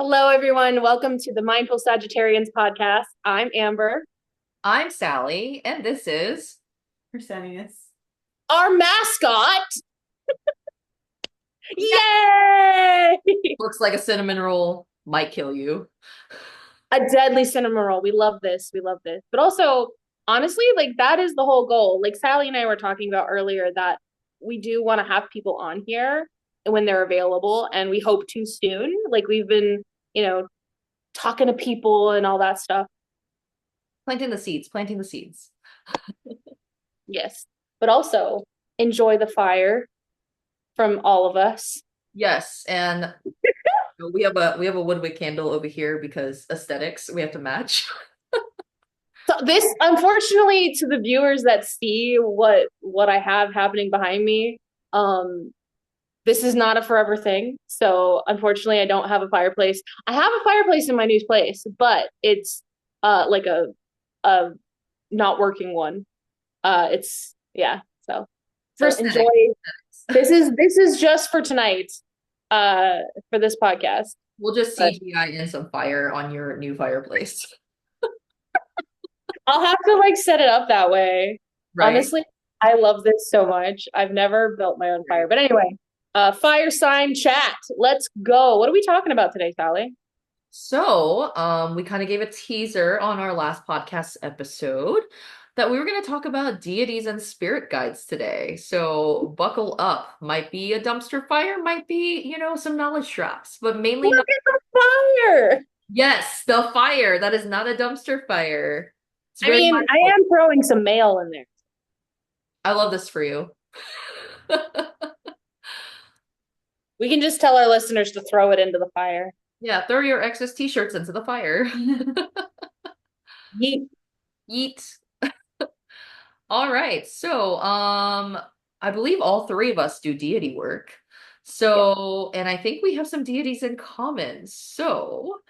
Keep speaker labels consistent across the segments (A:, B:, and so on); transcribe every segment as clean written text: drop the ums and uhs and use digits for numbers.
A: Hello, everyone. Welcome to the Mindful Sagittarians podcast. I'm Amber.
B: I'm Sally, and this is
C: Persenious.
A: Our mascot.
B: yeah.
A: Yay!
B: Looks like a cinnamon roll. Might kill you.
A: A deadly cinnamon roll. We love this. We love this. But also, honestly, like that is the whole goal. Like Sally and I were talking about earlier that we do want to have people on here when they're available, and we hope to soon. Like we've been, you know, talking to people and all that stuff.
B: Planting the seeds, planting the seeds.
A: Yes. But also enjoy the fire from all of us.
B: Yes, and we have a woodwick candle over here because aesthetics, we have to match.
A: So this, unfortunately, to the viewers that see what I have happening behind me, um, this is not a forever thing. So unfortunately, I don't have a fireplace. I have a fireplace in my new place, but it's like a not working one. It's yeah. So
B: For
A: so enjoy.
B: aesthetics.
A: This is just for tonight, uh, for this podcast.
B: We'll just
A: But
B: CGI in some fire on your new fireplace.
A: I'll have to like set it up that way.
B: Right?
A: Honestly, I love this so much. I've never built my own fire. But anyway, fire sign chat. Let's go. What are we talking about today, Sally?
B: So, we kind of gave a teaser on our last podcast episode that we were going to talk about deities and spirit guides today. So, buckle up. Might be a dumpster fire, might be, some knowledge traps, but mainly
A: Look
B: not.
A: at the fire.
B: Yes, the fire. That is not a dumpster fire. It's
A: I
B: very
A: mean, I
B: mindful.
A: am throwing some mail in there.
B: I love this for you.
A: We can just tell our listeners to throw it into the fire.
B: Yeah, throw your excess t-shirts into the fire.
A: Yeet.
B: Yeet. All right. So, I believe all three of us do deity work.
A: Yep.
B: So, and I think we have some deities in common. So,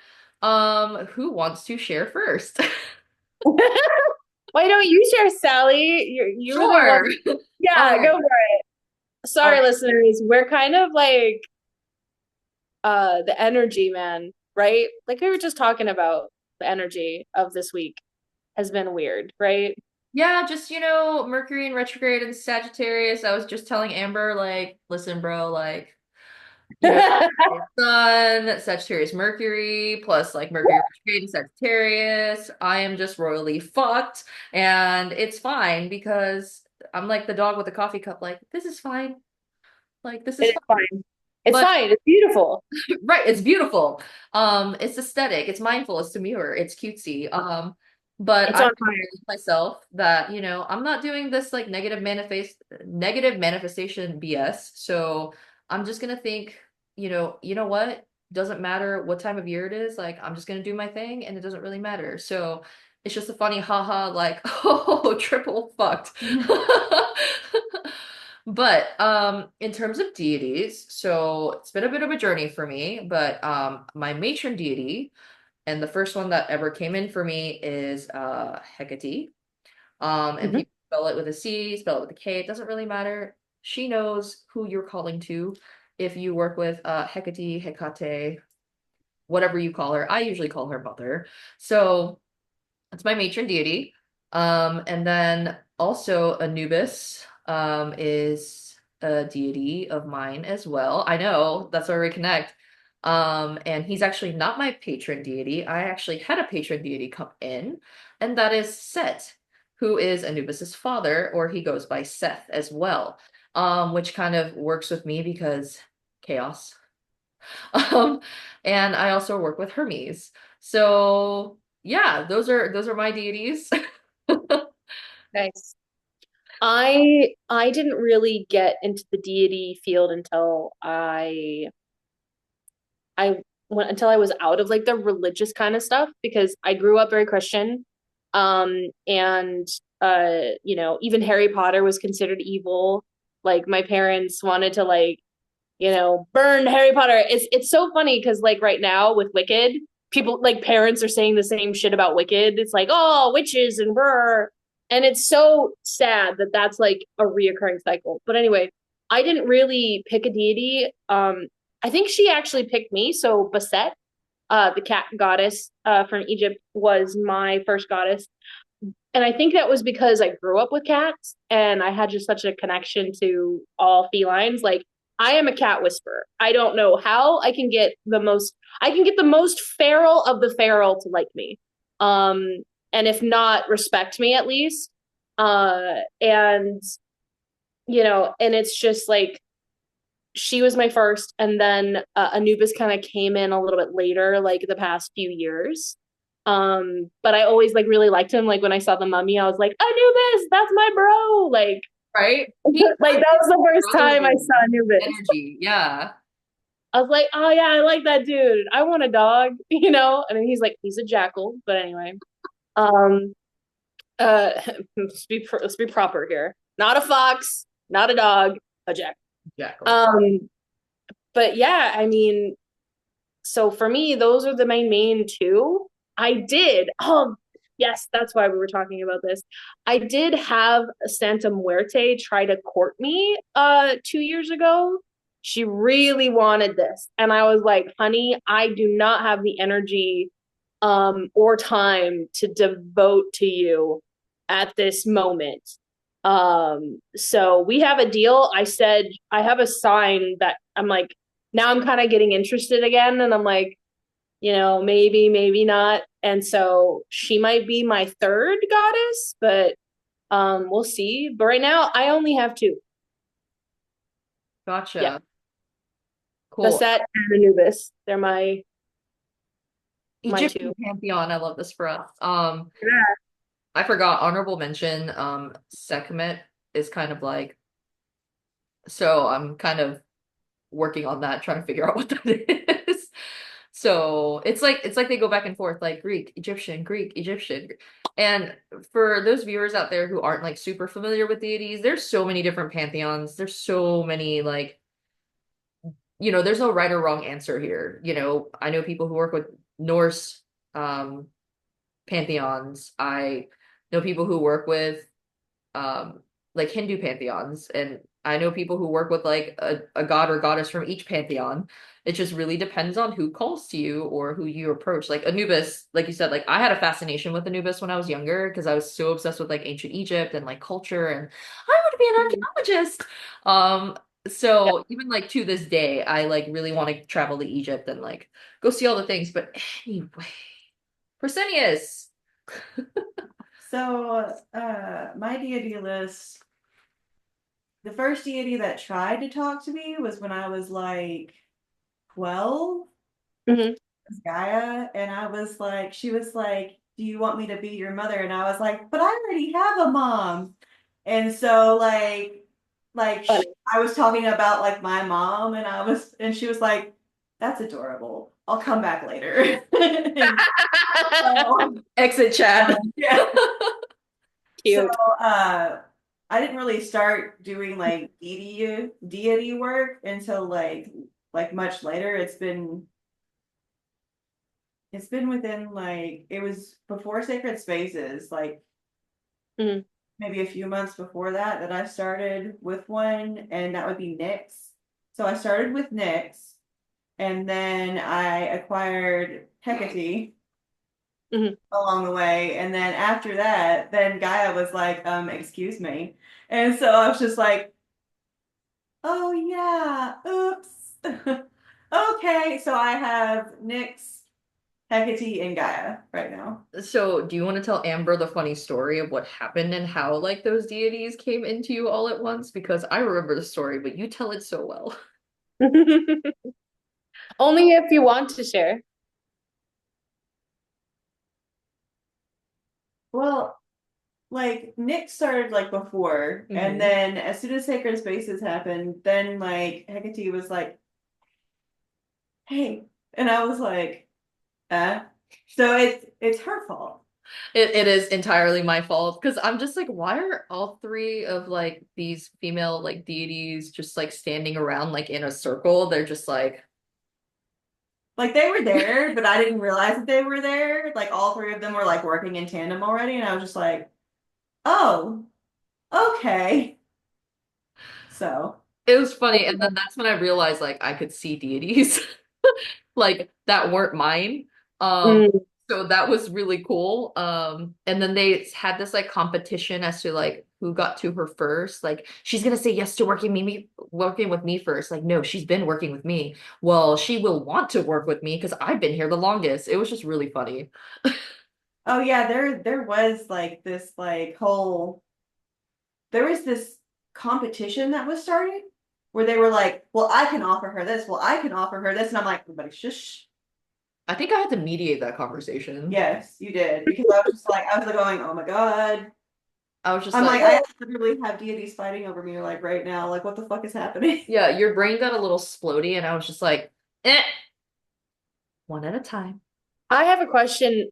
B: who wants to share first?
A: Why don't you share, Sally? You're the one.
B: Sure. All
A: Yeah, go
B: right.
A: for it.
B: All
A: Sorry,
B: right.
A: listeners. We're kind of like the energy, man, right? Like we were just talking about the energy of this week has been weird, right?
B: Yeah, just, Mercury in retrograde and Sagittarius. I was just telling Amber, like, listen, bro, like, you know, Sun, Sagittarius, Mercury, plus like Mercury retrograde and Sagittarius. I am just royally fucked, and it's fine because I'm like the dog with the coffee cup. Like this is fine. Like this
A: It
B: is
A: is
B: fine.
A: fine. It's
B: But
A: fine. It's beautiful.
B: right, it's beautiful. It's aesthetic. It's mindful. It's demure. It's cutesy. But
A: It's
B: I
A: on fire.
B: told myself that I'm not doing this like negative manifestation BS. So I'm just gonna think, you know what? Doesn't matter what time of year it is. Like I'm just gonna do my thing, and it doesn't really matter. So it's just a funny haha, like oh, triple fucked. But in terms of deities, so it's been a bit of a journey for me, but my matron deity and the first one that ever came in for me is Hecate. And
A: Mhm.
B: people spell it with a C, spell it with a K, it doesn't really matter. She knows who you're calling to if you work with Hecate, whatever you call her. I usually call her mother. So that's my matron deity. And then also Anubis is a deity of mine as well. I know, that's where we connect. And he's actually not my patron deity. I actually had a patron deity come in, and that is Set, who is Anubis's father, or he goes by Seth as well. Which kind of works with me because chaos. Um, and I also work with Hermes. So yeah, those are my deities.
A: Nice. I didn't really get into the deity field I until I was out of like the religious kind of stuff because I grew up very Christian. And even Harry Potter was considered evil. Like my parents wanted to like, burn Harry Potter. It's so funny because like right now with Wicked, people like parents are saying the same shit about Wicked. It's like, oh, witches and brr. And it's so sad that that's like a reoccurring cycle. But anyway, I didn't really pick a deity. I think she actually picked me. So Bastet, the cat goddess from Egypt was my first goddess. And I think that was because I grew up with cats and I had just such a connection to all felines. Like I am a cat whisperer. I don't know how I can get the most feral of the feral to like me. And if not respect me at least. And and it's just like she was my first, and then Anubis kind of came in a little bit later, like the past few years. But I always like really liked him. Like when I saw the mummy, I was like, Anubis, that's my bro. Like,
B: Right? He
A: like
B: has
A: that
B: this
A: was the first time I
B: brotherly
A: saw Anubis.
B: energy. Yeah.
A: I was like, oh yeah, I like that dude. I want a dog, And then he's like, he's a jackal. But anyway, um, uh, let's be proper here. Not a fox, not a dog, a jackal.
B: Jackal.
A: Um, but yeah, I mean, so for me, those are the main two. I did. Yes, that's why we were talking about this. I did have Santa Muerte try to court me 2 years ago. She really wanted this. And I was like, honey, I do not have the energy or time to devote to you at this moment. So we have a deal. I said I have a sign that I'm like, now I'm kind of getting interested again. And I'm like, maybe, maybe not. And so she might be my third goddess, but we'll see. But right now I only have two. Yeah.
B: Gotcha.
A: The
B: Cool.
A: Set and Anubis. They're my
B: Egyptian
A: two.
B: pantheon. I love this for us.
A: Yeah.
B: I forgot honorable mention. Sekhmet is kind of like, so I'm kind of working on that, trying to figure out what that is. So it's like they go back and forth, like Greek, Egyptian, Greek, Egyptian. And for those viewers out there who aren't like super familiar with deities, there's so many different pantheons. There's so many like, there's no right or wrong answer here. I know people who work with Norse um pantheons. I know people who work with um like Hindu pantheons, and I know people who work with like a god or goddess from each pantheon. It just really depends on who calls to you or who you approach. Like Anubis, like you said, like I had a fascination with Anubis when I was younger because I was so obsessed with like ancient Egypt and like culture, and I want to be
A: Mhm.
B: an archaeologist. So even like to this day, I like really want to travel to Egypt and like go see all the things. But anyway, Persenius.
C: So, my deity list, the first deity that tried to talk to me was when I was like 12,
A: Mhm.
C: was Gaia, and I was like, she was like, "Do you want me to be your mother?" And I was like, "But I already have a mom." And so
A: Funny.
C: I was talking about like my mom, and she was like, "That's adorable. I'll come back later." And so,
B: Exit chat.
C: yeah. So
A: Cute.
C: uh I didn't really start doing like deity work until like much later. It's been within like it was before Sacred Spaces, like
A: Mhm.
C: maybe a few months before that I started with one, and that would be Nyx. So I started with Nyx, and then I acquired Hecate
A: Mhm.
C: along the way. And then after that, then Gaia was like, excuse me. And so I was just like, oh yeah, oops. Okay, so I have Nyx, Hecate, and Gaia right now.
B: So, do you want to tell Amber the funny story of what happened and how like those deities came into you all at once? Because I remember the story, but you tell it so well.
A: Only if you want to share.
C: Well, like Nyx started like before, and
B: Hmm.
C: then as soon as Sacred Spaces happened, then like Hecate was like, hey, and I was like, so it's her fault.
B: It is entirely my fault because I'm just like, why are all three of like these female like deities just like standing around like in a circle? They're just like,
C: Like they were there, but I didn't realize that they were there. Like all three of them were like working in tandem already, and I was just like, oh, okay. So
B: it was funny. And then that's when I realized like I could see deities like that weren't mine. Um,
A: Mm.
B: so that was really cool. And then they had this like competition as to like who got to her first. Like she's gonna say yes to working with me first. Like, no, she's been working with me. Well, she will want to work with me because I've been here the longest. It was just really funny.
C: Oh yeah, there was like this like whole there was this competition that was started where they were like, well, I can offer her this, well, I can offer her this, and I'm like, everybody shush.
B: I think I had to mediate that conversation.
C: Yes, you did. Because I was like going, oh my God.
B: I was just
C: I'm
B: like,
C: like, I literally have deities fighting over me like right now. Like, what the fuck is happening?
B: yeah, your brain got a little splody, and I was just like, one at a time.
A: I have a question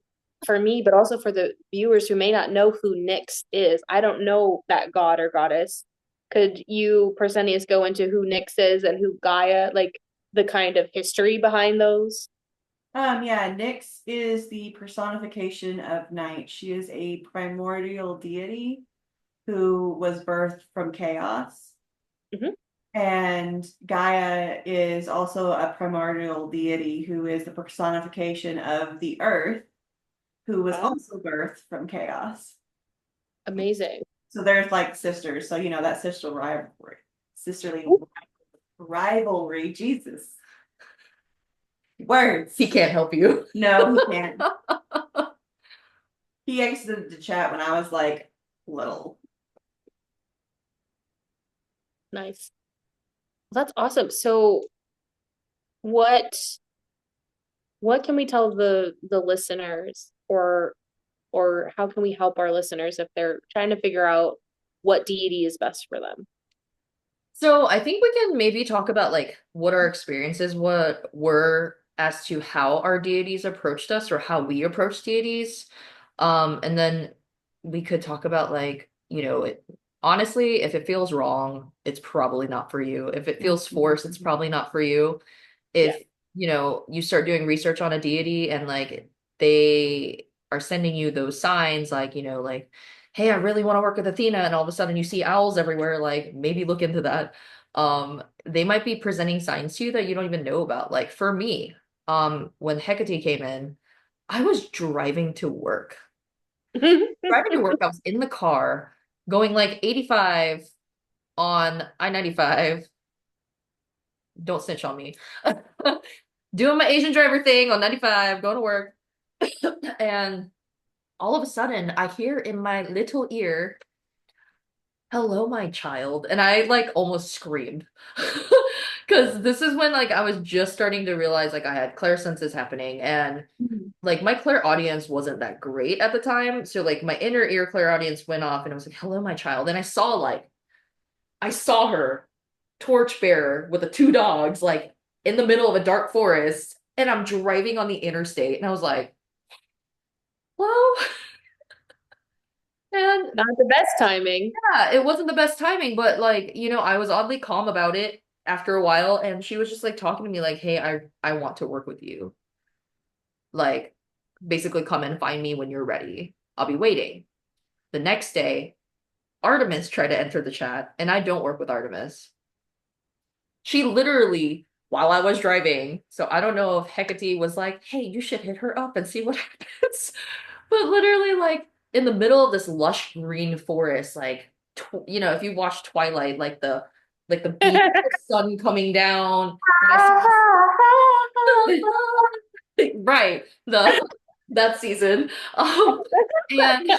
A: for me, but also for the viewers who may not know who Nyx is. I don't know that god or goddess. Could you, Persenius, go into who Nyx is and who Gaia, like the kind of history behind those?
C: Yeah, Nyx is the personification of night. She is a primordial deity who was birthed from chaos.
A: Hmm.
C: And Gaia is also a primordial deity who is the personification of the earth, who was
A: Oh,
C: also birthed from chaos.
A: amazing.
C: So there's like sisters. So, you know, that sisterly
A: Ooh,
C: rivalry. Jesus. Words.
B: He can't help you.
C: No, he can't. He exited the chat when I was like little.
A: nice. That's awesome. So what what can we tell the listeners or how can we help our listeners if they're trying to figure out what deity is best for them?
B: So I think we can maybe talk about like what our experiences what were as to how our deities approached us or how we approach deities. And then we could talk about like, honestly, if it feels wrong, it's probably not for you. If it feels forced, it's probably not for you.
A: Yeah.
B: If, you start doing research on a deity and like they are sending you those signs, like, like hey, I really want to work with Athena, and all of a sudden you see owls everywhere, like maybe look into that. They might be presenting signs to you that you don't even know about. Like for me, when Hecate came in, I was driving to work. Driving to work, I was in the car going like 85 on I-95. Don't snitch on me. Doing my Asian driver thing on 95, going to work. And all of a sudden, I hear in my little ear, hello, my child. And I like almost screamed. Because this is when like I was just starting to realize like I had clairsenses happening and like my clairaudience wasn't that great at the time. So like my inner ear clairaudience went off and I was like, hello, my child. And I saw her torchbearer with the two dogs like in the middle of a dark forest and I'm driving on the interstate and I was like, hello. And
A: Not the best timing.
B: yeah, it wasn't the best timing, but like, I was oddly calm about it after a while, and she was just like talking to me like, "Hey, I want to work with you. Like, basically come and find me when you're ready. I'll be waiting." The next day, Artemis tried to enter the chat, and I don't work with Artemis. She literally, while I was driving, so I don't know if Hecate was like, "Hey, you should hit her up and see what happens." But literally, like in the middle of this lush green forest, like if you watch Twilight, like the beach, the sun coming down, and I see right that season, and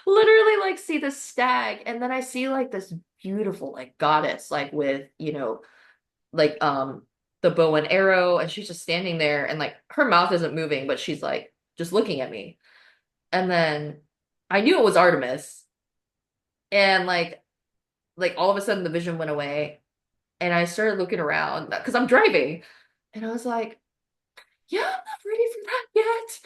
B: literally like see the stag, and then I see like this beautiful like goddess, like with like the bow and arrow, and she's just standing there, and like her mouth isn't moving, but she's like just looking at me. And then I knew it was Artemis. And like all of a sudden the vision went away and I started looking around because I'm driving. And I was like, yeah, I'm not ready for that yet.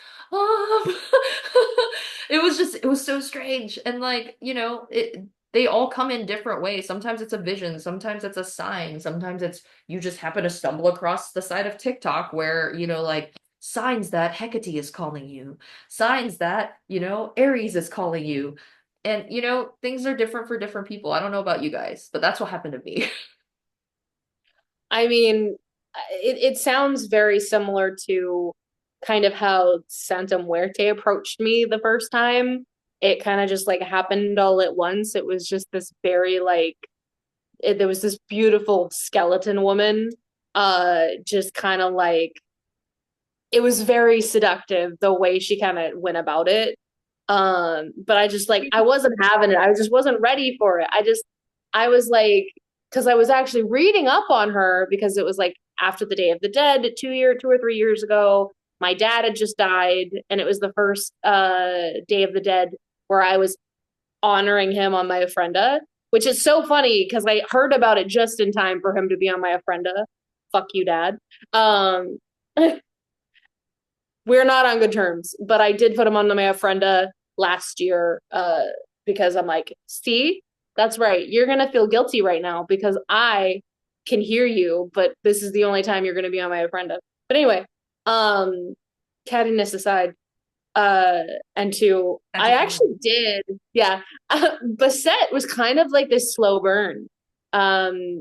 B: It was so strange. And like, they all come in different ways. Sometimes it's a vision, sometimes it's a sign, sometimes it's you just happen to stumble across the side of TikTok where, like signs that Hecate is calling you, signs that, Aries is calling you. And things are different for different people. I don't know about you guys, but that's what happened to me.
A: I mean, it sounds very similar to kind of how Santa Muerte approached me the first time. It kind of just like happened all at once. It was just this very like there was this beautiful skeleton woman, just kind of like it was very seductive the way she kind of went about it. But I just like I wasn't having it. I just wasn't ready for it. I was like, because I was actually reading up on her because it was like after the Day of the Dead 2 or 3 years ago. My dad had just died, and it was the first Day of the Dead where I was honoring him on my ofrenda, which is so funny because I heard about it just in time for him to be on my ofrenda. Fuck you, dad. Um, we're not on good terms, but I did put him on my ofrenda last year because I'm like, see, that's right. You're gonna feel guilty right now because I can hear you, but this is the only time you're gonna be on my ofrenda. But anyway, um, cattiness aside, uh, and two,
B: That's
A: I
B: a thing.
A: actually did, yeah. Bassett was kind of like this slow burn. I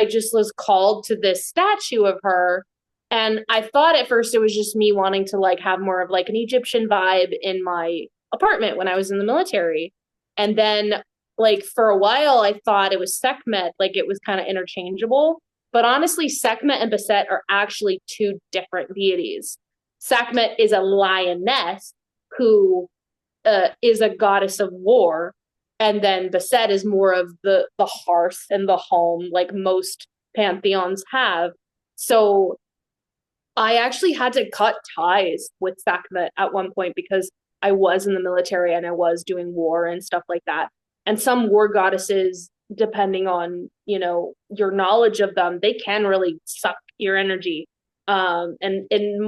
A: just was called to this statue of her, and I thought at first it was just me wanting to like have more of like an Egyptian vibe in my apartment when I was in the military. And then like for a while I thought it was Sekhmet, like it was kind of interchangeable. But honestly, Sekhmet and Bastet are actually two different deities. Sekhmet is a lioness who is a goddess of war, and then Bastet is more of the hearth and the home, like most pantheons have. So I actually had to cut ties with Sekhmet at one point because I was in the military and I was doing war and stuff like that. And some war goddesses, depending on, your knowledge of them, they can really suck your energy. And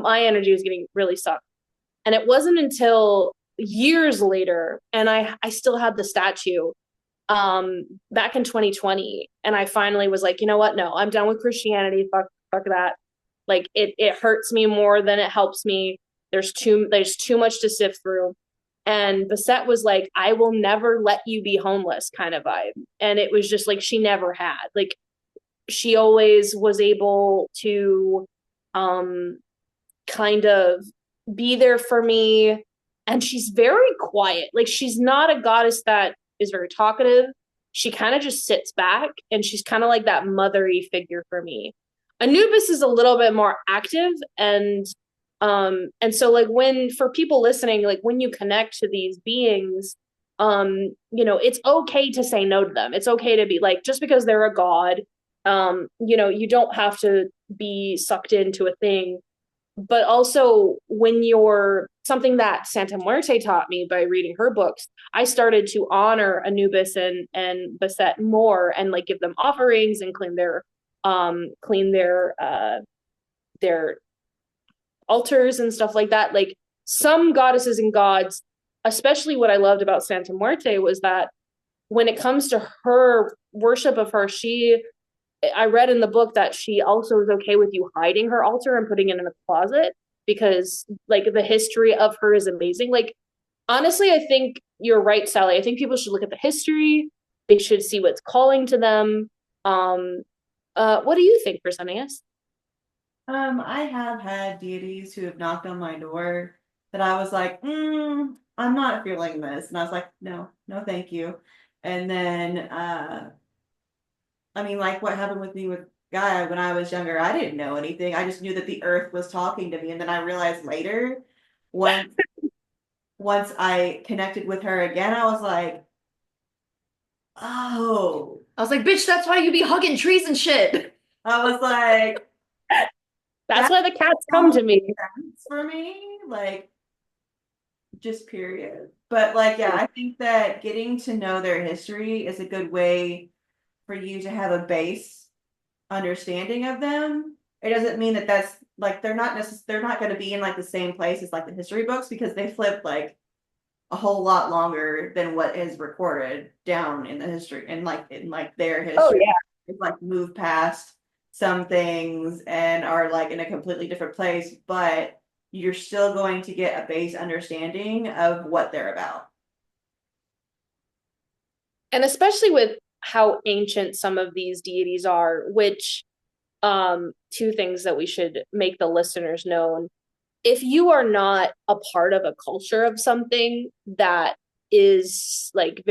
A: my energy was getting really sucked. And it wasn't until years later, and I still had the statue back in 2020, and I finally was like, you know what? No, I'm done with Christianity. Fuck that. Like it hurts me more than it helps me. There's too much to sift through. And Basset was like, I will never let you be homeless kind of vibe. And it was just like she never had. Like she always was able to um kind of be there for me. And she's very quiet. Like she's not a goddess that is very talkative. She kind of just sits back and she's kind of like that mothery figure for me. Anubis is a little bit more active, and so like when for people listening, like when you connect to these beings, it's okay to say no to them. It's okay to be like, just because they're a god, you don't have to be sucked into a thing. But also when you're something that Santa Muerte taught me by reading her books, I started to honor Anubis and Basset more and like give them offerings and clean their altars and stuff like that. Like some goddesses and gods, especially what I loved about Santa Muerte was that when it comes to her worship of her, I read in the book that she also is okay with you hiding her altar and putting it in a closet because like the history of her is amazing. Like honestly, I think you're right, Sally. I think people should look at the history. They should see what's calling to them. Um, what do you think, Persenius?
C: I have had deities who have knocked on my door that I was like, I'm not feeling this. And I was like, no, no, thank you. And then, I mean, like what happened with me with Gaia when I was younger, I didn't know anything. I just knew that the earth was talking to me. And then I realized later, once once I connected with her again, I was like, oh,
B: I was like, bitch, that's why you be hugging trees and shit.
C: I was like,
A: That's
C: that
A: why the cats come
C: sounds
A: to me.
C: sense for me. Like, just period. But like, yeah, I think that getting to know their history is a good way for you to have a base understanding of them. It doesn't mean that that's like they're not going to be in like the same place as like the history books because they flip like a whole lot longer than what is recorded down in the history and like in like their
A: Oh
C: history.
A: yeah.
C: It's like moved past some things and are like in a completely different place, but you're still going to get a base understanding of what they're about.
A: And especially with how ancient some of these deities are, which two things that we should make the listeners know. if you are not a part of a culture of something that is like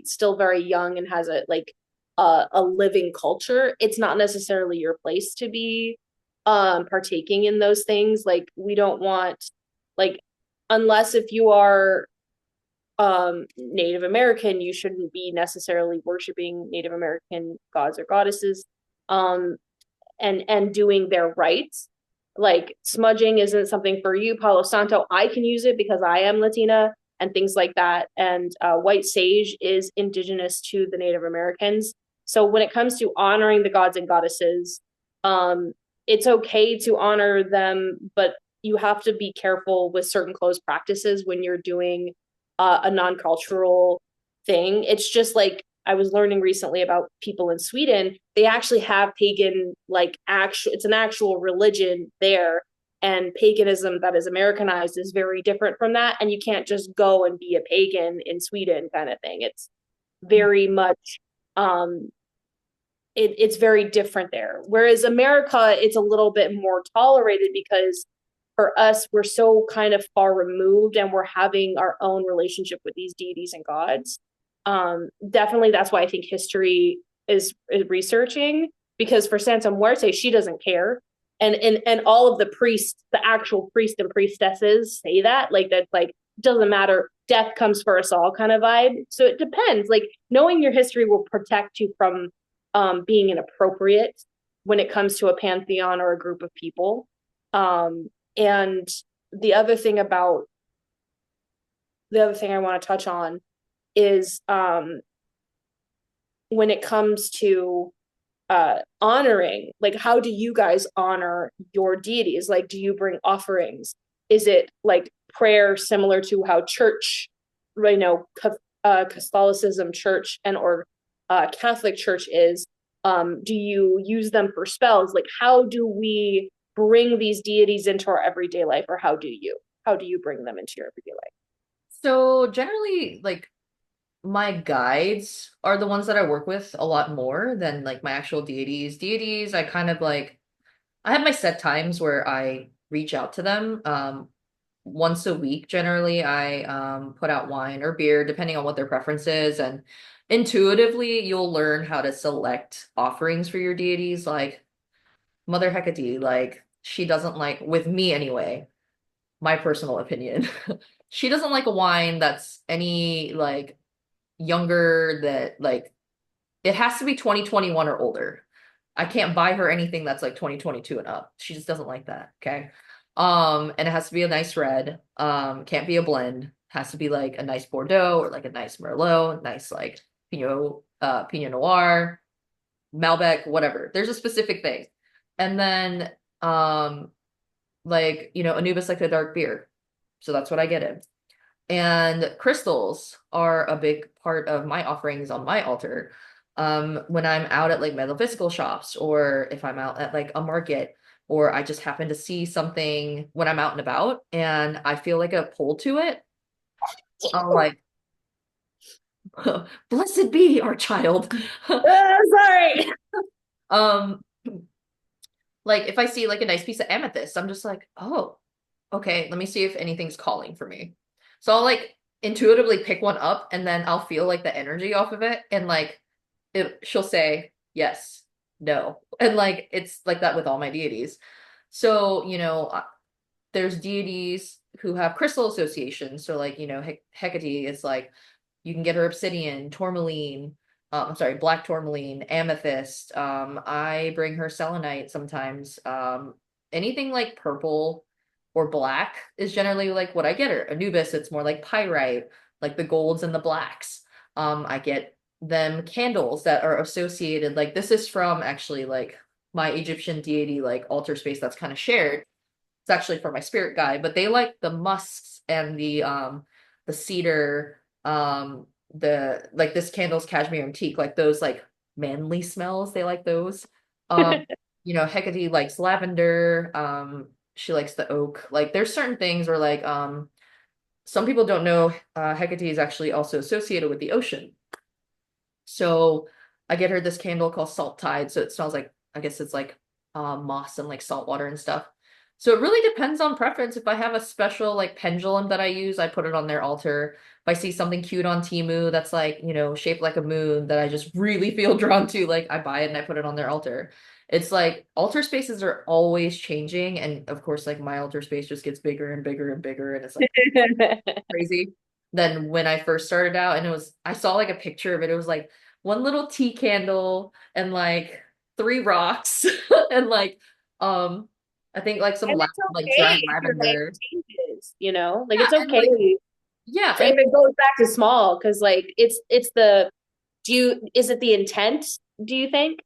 A: still very young and has a living culture, it's not necessarily your place to be partaking in those things. Like we don't want, like, unless if you are Native American, you shouldn't be necessarily worshiping Native American gods or goddesses. Um, and doing their rites. Like smudging isn't something for you. Palo Santo, I can use it because I am Latina and things like that. And white sage is indigenous to the Native Americans. So when it comes to honoring the gods and goddesses, um, it's okay to honor them, but you have to be careful with certain close practices when you're doing a non-cultural thing. It's just like I was learning recently about people in Sweden. They actually have pagan, like actual, it's an actual religion there. And paganism that is Americanized is very different from that. And you can't just go and be a pagan in Sweden kind of thing. It's very much, um, it's very different there. Whereas America, it's a little bit more tolerated because for us, we're so kind of far removed and we're having our own relationship with these deities and gods. Definitely, that's why I think history is researching, because for Santa Muerte, she doesn't care, and all of the priests, the actual priest and priestesses, say that like that, like doesn't matter. Death comes for us all, kind of vibe. So it depends. Like knowing your history will protect you from being inappropriate when it comes to a pantheon or a group of people. And the other thing about the other thing I want to touch on is when it comes to honoring, like how do you guys honor your deities? Like, do you bring offerings? Is it like prayer similar to how church, you know, Catholicism church and or Catholic church is? Do you use them for spells? Like, how do we bring these deities into our everyday life, or how do you bring them into your everyday life?
B: So generally, like my guides are the ones that I work with a lot more than like my actual deities. Deities, I kind of like I have my set times where I reach out to them. Once a week, generally, I put out wine or beer, depending on what their preference is. And intuitively, you'll learn how to select offerings for your deities. Like Mother Hecate, like she doesn't like, with me anyway, my personal opinion, she doesn't like a wine that's any like younger that like it has to be 2021 or older. I can't buy her anything that's like 2022 and up. She just doesn't like that. Okay. And it has to be a nice red. Can't be a blend. Has to be like a nice Bordeaux or like a nice Merlot, nice like Pinot Noir, Malbec, whatever. There's a specific thing. And then like, Anubis like the dark beer. So that's what I get in. And crystals are a big part of my offerings on my altar. When I'm out at like metaphysical shops, or if I'm out at like a market, or I just happen to see something when I'm out and about and I feel like a pull to it, I'm like, blessed be our child.
A: Sorry.
B: Um, like if I see like a nice piece of amethyst, I'm just like, oh, okay, let me see if anything's calling for me. So I'll like intuitively pick one up and then I'll feel like the energy off of it and like she'll say yes, no. And like it's like that with all my deities. So, there's deities who have crystal associations. So like, Hecate is like you can get her obsidian, tourmaline, I'm sorry, black tourmaline, amethyst. I bring her selenite sometimes. Anything like purple or black is generally like what I get her. Anubis, it's more like pyrite, like the golds and the blacks. I get them candles that are associated. Like this is from actually like my Egyptian deity, like altar space that's kind of shared. It's actually for my spirit guide, but they like the musks and the cedar, the like this candle's cashmere antique, like those like manly smells. They like those. Um, Hecate likes lavender. She likes the oak. Like there's certain things where like some people don't know Hecate is actually also associated with the ocean. So I get her this candle called Salt Tide. So it smells like I guess it's like moss and like salt water and stuff. So it really depends on preference. If I have a special like pendulum that I use, I put it on their altar. If I see something cute on Temu that's like, shaped like a moon that I just really feel drawn to, like I buy it and I put it on their altar. It's like altar spaces are always changing. And of course, like my altar space just gets bigger and bigger and bigger. And it's like crazy than when I first started out. And I saw like a picture of it. It was like one little tea candle and like three rocks and like, I think like some
A: And it's
B: like
A: okay
B: dried
A: if your life
B: lavender.
A: changes, you know? Like
B: Yeah,
A: it's
B: and like
A: okay
B: yeah,
A: if
B: and
A: it goes back to small because like it's the is it the intent, do you think?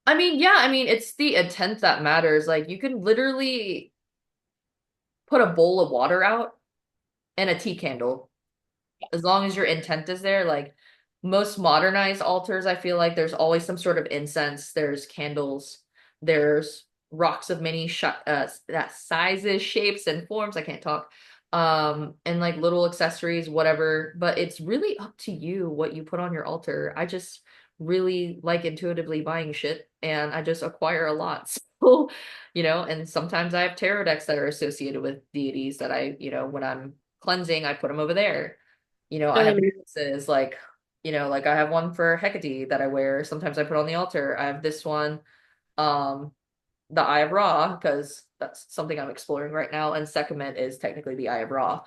B: I mean, yeah, I mean it's the intent that matters. Like you can literally put a bowl of water out and a tea candle as long as your intent is there. Like most modernized altars, I feel like there's always some sort of incense, there's candles, there's rocks of many that sizes, shapes, and forms. I can't talk. And like little accessories, whatever. But it's really up to you what you put on your altar. I just really like intuitively buying shit and I just acquire a lot. So, and sometimes I have tarot decks that are associated with deities that when I'm cleansing, I put them over there. I have
A: Um,
B: necklaces like, like I have one for Hecate that I wear. Sometimes I put on the altar. I have this one, um, the Eye of Ra, because that's something I'm exploring right now. And Sekhmet is technically the Eye of Ra.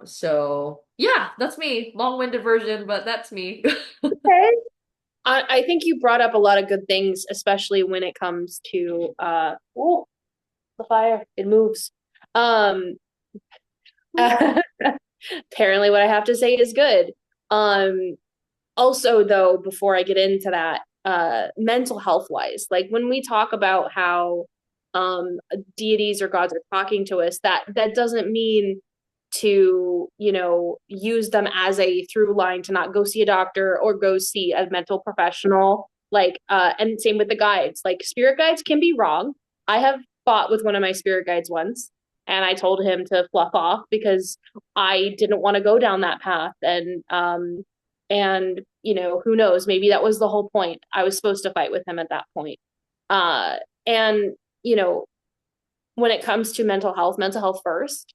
B: So yeah, that's me. Long-winded version, but that's me.
A: okay. I think you brought up a lot of good things, especially when it comes to oh, the fire. It moves. Um apparently what I have to say is good. Um Also though, before I get into that, mental health wise, like when we talk about how deities or gods are talking to us, that doesn't mean to, use them as a through line to not go see a doctor or go see a mental professional. Like and same with the guides. Like spirit guides can be wrong. I have fought with one of my spirit guides once and I told him to fluff off because I didn't want to go down that path. And who knows, maybe that was the whole point. I was supposed to fight with him at that point. And you know when it comes to mental health first.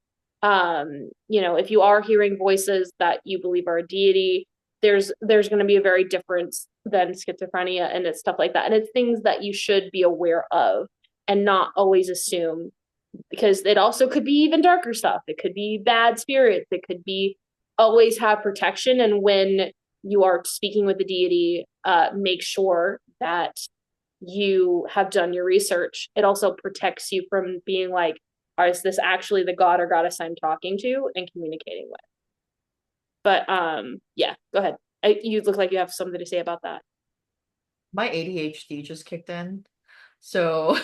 A: If you are hearing voices that you believe are a deity, there's going to be a very difference than schizophrenia and it's stuff like that, and it's things that you should be aware of and not always assume, because it also could be even darker stuff. It could be bad spirits. It could be always have protection. And when you are speaking with the deity, make sure that you have done your research. It also protects you from being like, is this actually the god or goddess I'm talking to and communicating with? But yeah, go ahead. You look like you have something to say about that.
B: My ADHD just kicked in. So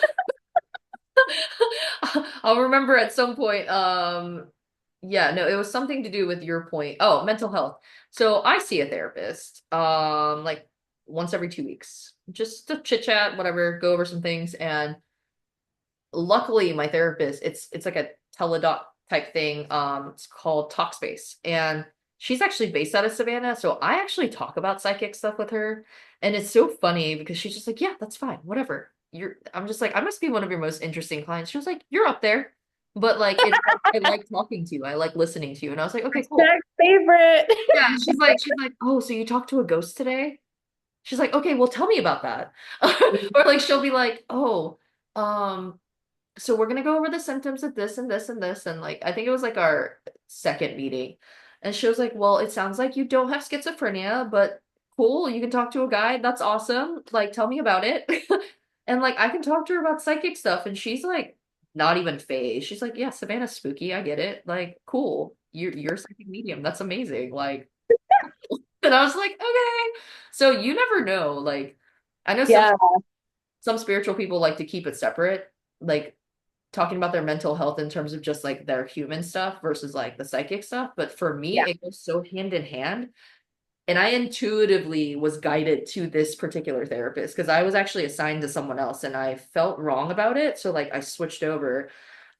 B: I'll remember at some point. Yeah, no, it was something to do with your point. Oh, mental health. So I see a therapist, like once every 2 weeks, just to chit chat, whatever, go over some things. And luckily, my therapist, it's like a teledoc type thing. It's called Talkspace, and she's actually based out of Savannah. So I actually talk about psychic stuff with her, and it's so funny because she's just like, "Yeah, that's fine, whatever." I'm just like, I must be one of your most interesting clients. She was like, "You're up there," but like, I like talking to you. I like listening to you, and I was like, "Okay, cool."
A: Jack's favorite.
B: Yeah, she's like, "Oh, so you talked to a ghost today?" She's like, "Okay, well, tell me about that." Or like, she'll be like, "Oh, um." So we're gonna go over the symptoms of this and this and this. And like, I think it was like our second meeting. And she was like, well, it sounds like you don't have schizophrenia, but cool, you can talk to a guy. That's awesome. Like, tell me about it. And like, I can talk to her about psychic stuff. And she's like, not even phased. She's like, yeah, Savannah's spooky. I get it. Like, cool. You're a psychic medium. That's amazing. Like, and I was like, okay. So you never know. Like, I know
A: Yeah.
B: some spiritual people like to keep it separate. Like talking about their mental health in terms of just like their human stuff versus like the psychic stuff. But for
A: Yeah.
B: me, it goes so hand in hand. And I intuitively was guided to this particular therapist because I was actually assigned to someone else and I felt wrong about it. So like I switched over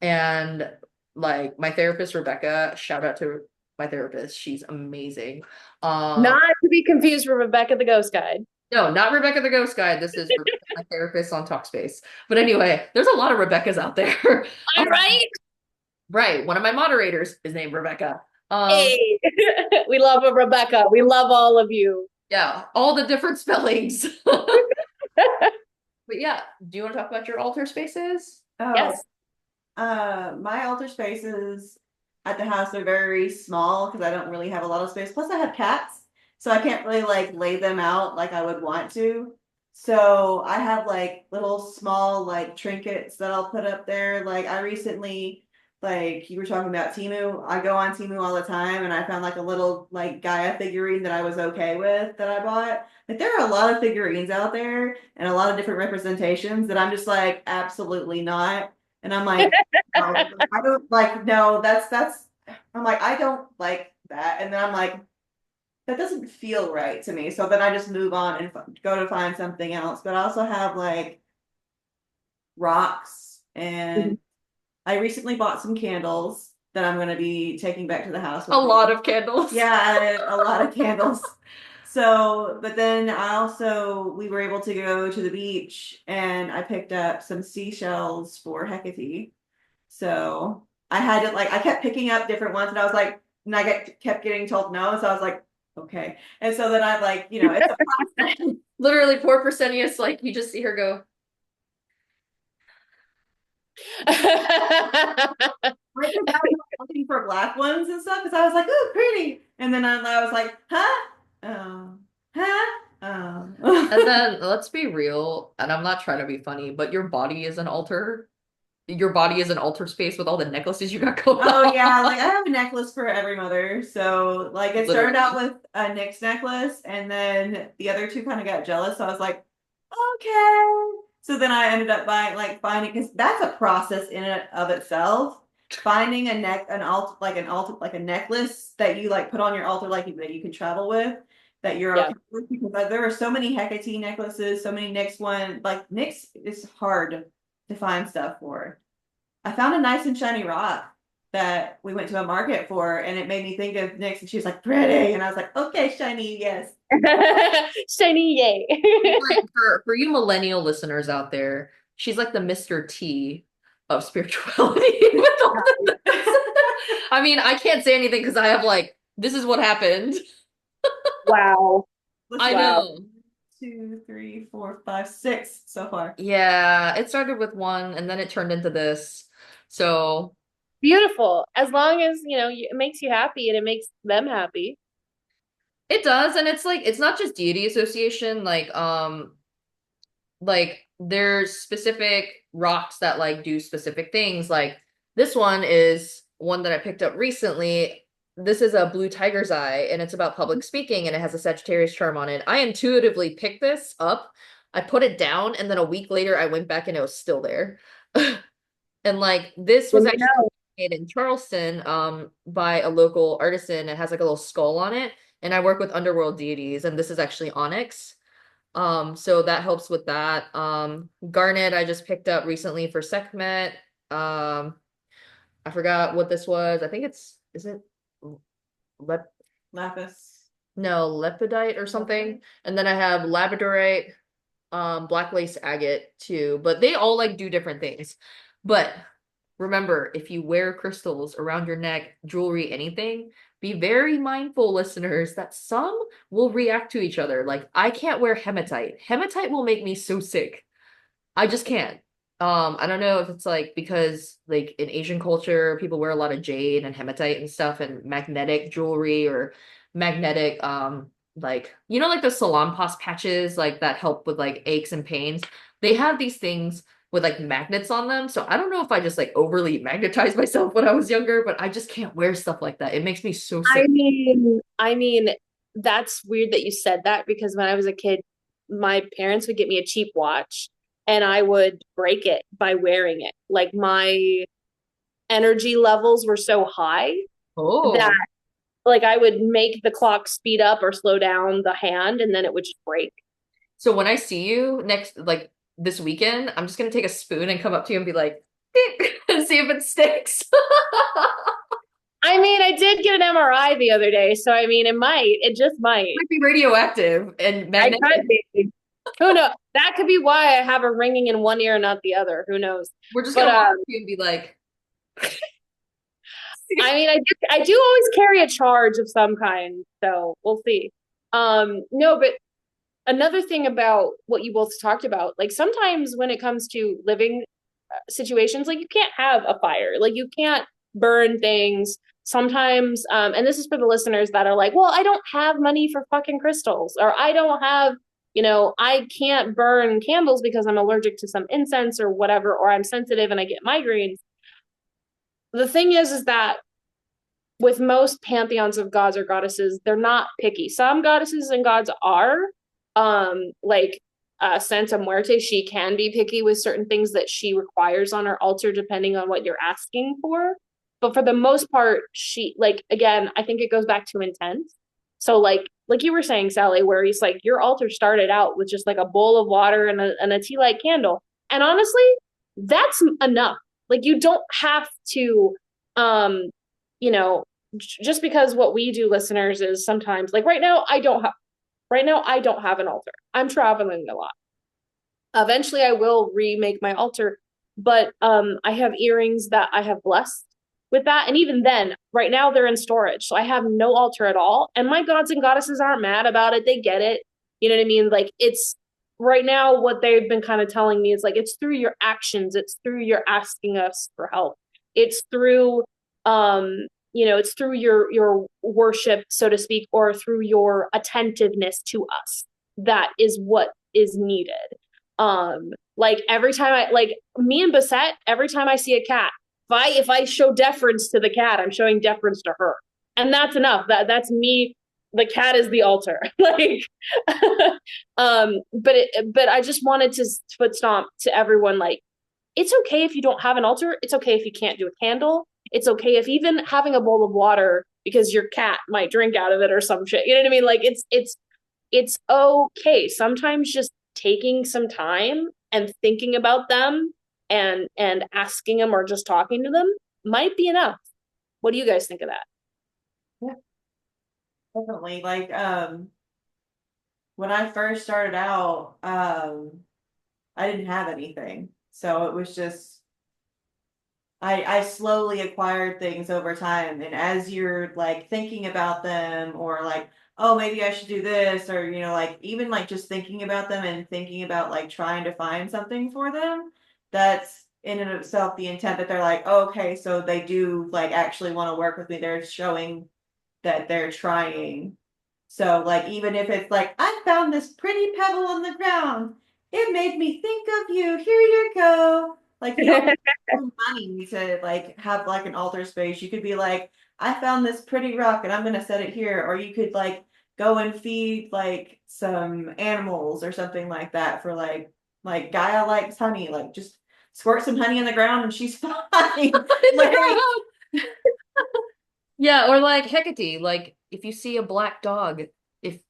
B: and like my therapist, Rebecca, shout out to my therapist. She's amazing. Um,
A: Not to be confused with Rebecca the Ghost Guide.
B: No, not Rebecca the Ghost Guide. This is Rebecca, my therapist on Talkspace. But anyway, there's a lot of Rebeccas out there.
A: I'm right.
B: Right. One of my moderators is named Rebecca. Um,
A: Hey, we love a Rebecca. We love all of you.
B: yeah, all the different spellings. But yeah, do you want to talk about your altar spaces?
C: Oh,
A: Yes.
C: my altar spaces at the house are very small because I don't really have a lot of space. Plus, I have cats, so I can't really like lay them out like I would want to. So I have like little small like trinkets that I'll put up there. Like I recently, like you were talking about Temu, I go on Temu all the time, and I found like a little like Gaia figurine that I was okay with that I bought. Like there are a lot of figurines out there and a lot of different representations that I'm just like absolutely not. And I'm like, no, I don't like, no, that's, I'm like, I don't like that. And then I'm like, that doesn't feel right to me. So then I just move on and go to find something else. But I also have like rocks,
A: Mhm.
C: and I recently bought some candles that I'm going to be taking back to the house
B: A
C: with me.
B: lot of candles.
C: Yeah, a lot of candles. So, but then we were able to go to the beach and I picked up some seashells for Hecate. So I had to like, I kept picking up different ones and I was like, and kept getting told no. So I was like, okay. And so then I like, it's a process.
B: Literally, poor Persenious, like you just see her go.
C: Right, 'cause I was like, looking for black ones and stuff because I was like, oh, pretty. And then I was like, huh? Oh, huh?
B: And
C: Oh.
B: then let's be real, and I'm not trying to be funny, but your body is an altar. Your body is an altar space with all the necklaces you got going
C: Oh yeah,
B: on.
C: like I have a necklace for every mother. So like it started out
B: Literally.
C: with a Nyx necklace and then the other two kind of got jealous. So I was like, okay. So then I ended up finding because that's a process in and of itself. Finding a necklace that you like put on your altar that you can travel with that you're
A: Yeah.
C: okay with because there are so many Hecate necklaces, so many Nyx one like Nyx is hard to find stuff for. I found a nice and shiny rock that we went to a market for, and it made me think of Nyx, and she was like, pretty. And I was like, okay, shiny, yes.
A: Shiny, yay.
B: Like for you millennial listeners out there, she's like the Mr. T of spirituality with all the I mean, I can't say anything because I have like, this is what happened.
A: Wow.
C: Let's
B: I
C: see,
A: Wow.
B: know.
C: 2, 3, 4, 5, 6 so far.
B: Yeah, it started with one and then it turned into this. So
A: Beautiful. As long as, it makes you happy and it makes them happy.
B: it does, and it's like it's not just deity association, like there's specific rocks that like do specific things. Like this one is one that I picked up recently. This is a blue tiger's eye and it's about public speaking and it has a Sagittarius charm on it. I intuitively picked this up. I put it down and then a week later I went back and it was still there. And like this
A: Well,
B: was actually made in Charleston by a local artisan. It has like a little skull on it. And I work with underworld deities and this is actually onyx. So that helps with that. Garnet I just picked up recently for Sekhmet. Um, I forgot what this was. I think is it lep
C: Lapis.
B: no, lepidite or something. And then I have labradorite, black lace agate too. But they all like do different things. But remember, if you wear crystals around your neck, jewelry, anything, be very mindful, listeners, that some will react to each other. Like, I can't wear hematite. Hematite will make me so sick. I just can't. I don't know if it's like because like in Asian culture, people wear a lot of jade and hematite and stuff and magnetic jewelry or magnetic like like the Salonpas patches like that help with like aches and pains. They have these things with like magnets on them. So I don't know if I just like overly magnetized myself when I was younger, but I just can't wear stuff like that. It makes me so
A: I
B: sick.
A: mean, I mean, that's weird that you said that because when I was a kid, my parents would get me a cheap watch and I would break it by wearing it. Like my energy levels were so high that
B: Oh.
A: like I would make the clock speed up or slow down the hand and then it would just break.
B: So when I see you next, like this weekend, I'm just gonna take a spoon and come up to you and be like, and see if it sticks.
A: I mean, I did get an MRI the other day, so I mean, it just might.
B: Might be radioactive and
A: I
B: magnetic.
A: could be. Who knows? That could be why I have a ringing in one ear and not the other. Who knows?
B: We're just
A: But
B: gonna walk up to you and be like,
A: I mean, I do always carry a charge of some kind, so we'll see. No, but another thing about what you both talked about, like sometimes when it comes to living situations, like you can't have a fire, like you can't burn things. Sometimes, and this is for the listeners that are like, well, I don't have money for fucking crystals, or I don't have, I can't burn candles because I'm allergic to some incense or whatever, or I'm sensitive and I get migraines. The thing is that with most pantheons of gods or goddesses, they're not picky. Some goddesses and gods are, like Santa Muerte, she can be picky with certain things that she requires on her altar, depending on what you're asking for. But for the most part, she like again, I think it goes back to intent. So like you were saying, Sally, where he's like, your altar started out with just like a bowl of water and a tea light candle. And honestly, that's enough. Like you don't have to um you know, just because what we do, listeners, is sometimes like right now I don't have an altar. I'm traveling a lot. Eventually I will remake my altar, but I have earrings that I have blessed with that. And even then, right now they're in storage. So I have no altar at all. And my gods and goddesses aren't mad about it. They get it. You know what I mean? Like it's right now what they've been kind of telling me is like it's through your actions, it's through your asking us for help. It's through it's through your worship, so to speak, or through your attentiveness to us. That is what is needed. Like every time I like me and Basette, every time I see a cat, if I show deference to the cat, I'm showing deference to her. And that's enough. That's me. The cat is the altar. Like but I just wanted to foot stomp to everyone like it's okay if you don't have an altar. It's okay if you can't do a candle. It's okay if even having a bowl of water because your cat might drink out of it or some shit. You know what I mean? Like it's okay. Sometimes just taking some time and thinking about them and asking them or just talking to them might be enough. What do you guys think of that?
C: Yeah, definitely. Like, when I first started out, I didn't have anything. So it was just I slowly acquired things over time. And as you're like thinking about them or like, oh, maybe I should do this, or like even like just thinking about them and thinking about like trying to find something for them, that's in and of itself the intent that they're like, oh, okay, so they do like actually want to work with me. They're showing that they're trying. So like even if it's like, I found this pretty pebble on the ground. It made me think of you. Here you go. Like you don't have money to like have like an altar space. You could be like, I found this pretty rock and I'm gonna set it here. Or you could like go and feed like some animals or something like that for like Gaia likes honey. Like just squirt some honey on the ground and she's fine. Like
B: yeah, or like Hecate, like if you see a black dog, if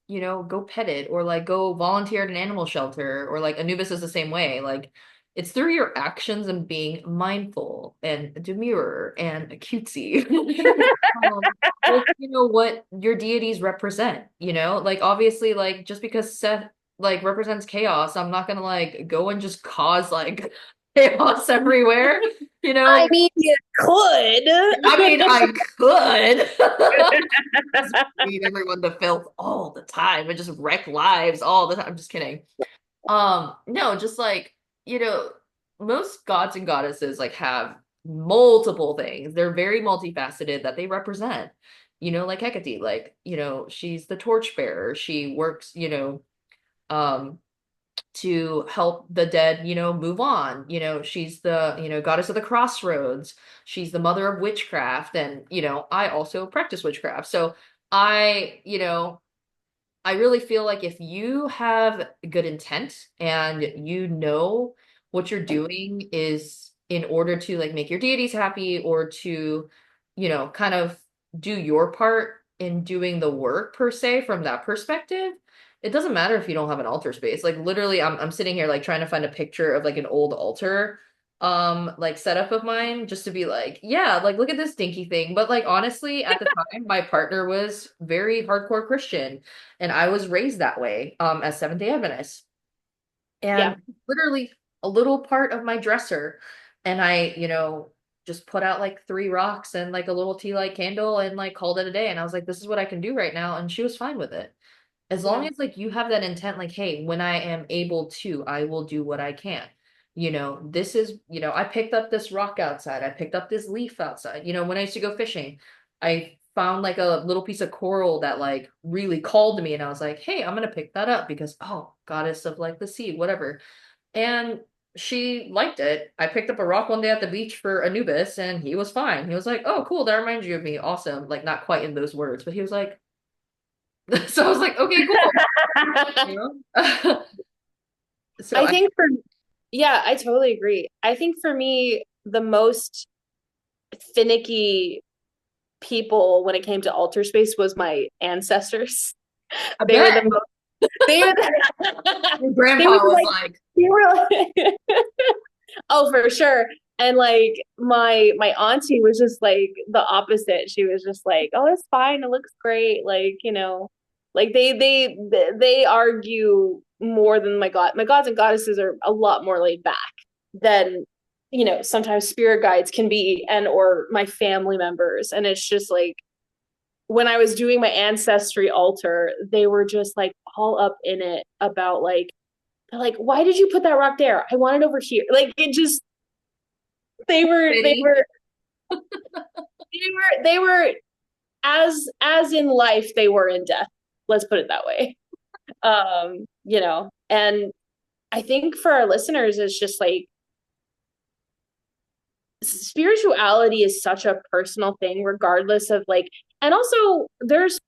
B: go pet it or like go volunteer at an animal shelter, or like Anubis is the same way. Like it's through your actions and being mindful and demure and cutesy. With what your deities represent, like obviously like just because Seth like represents chaos, I'm not gonna like go and just cause like chaos everywhere,
A: I mean, you could.
B: I mean, I could just feed everyone to filth all the time and just wreck lives all the time. I'm just kidding. No, just like, most gods and goddesses like have multiple things. They're very multifaceted that they represent. Like Hecate, like, she's the torchbearer. She works, um to help the dead, move on. She's the, goddess of the crossroads. She's the mother of witchcraft. And, I also practice witchcraft. So I really feel like if you have good intent and what you're doing is in order to like make your deities happy or to, kind of do your part in doing the work per se from that perspective, it doesn't matter if you don't have an altar space. Like literally I'm sitting here like trying to find a picture of like an old altar like setup of mine just to be like, yeah, like look at this dinky thing. But like honestly, at the time, my partner was very hardcore Christian and I was raised that way, as Seventh-day Adventist.
A: Yeah.
B: And literally a little part of my dresser. And I, just put out like 3 rocks and like a little tea light candle and like called it a day. And I was like, this is what I can do right now. And she was fine with it. As long
A: Yeah.
B: as like you have that intent, like, hey, when I am able to, I will do what I can. This is, I picked up this rock outside. I picked up this leaf outside. When I used to go fishing, I found like a little piece of coral that like really called to me. And I was like, hey, I'm gonna pick that up because, oh, goddess of like the sea, whatever. And she liked it. I picked up a rock one day at the beach for Anubis and he was fine. He was like, oh, cool, that reminds you of me. Awesome. Like not quite in those words, but he was like, so I was like, okay, cool. You know? So
A: I think for Yeah, I totally agree. I think for me, the most finicky people when it came to altar space was my ancestors.
B: I
A: They were
B: bet
A: the most they were
B: your
A: they were
B: grandpa was
A: like
B: like,
A: they were like oh for sure. And like my auntie was just like the opposite. She was just like, "Oh, it's fine. It looks great." Like, like they argue more than my gods and goddesses are a lot more laid back than, sometimes spirit guides can be, and or my family members. And it's just like when I was doing my ancestry altar, they were just like all up in it about like, they're like, "Why did you put that rock there? I want it over here." Like it just they were they
B: Betty.
A: were they were as in life they were in death. Let's put it that way. And I think for our listeners, it's just like spirituality is such a personal thing, regardless of like, and also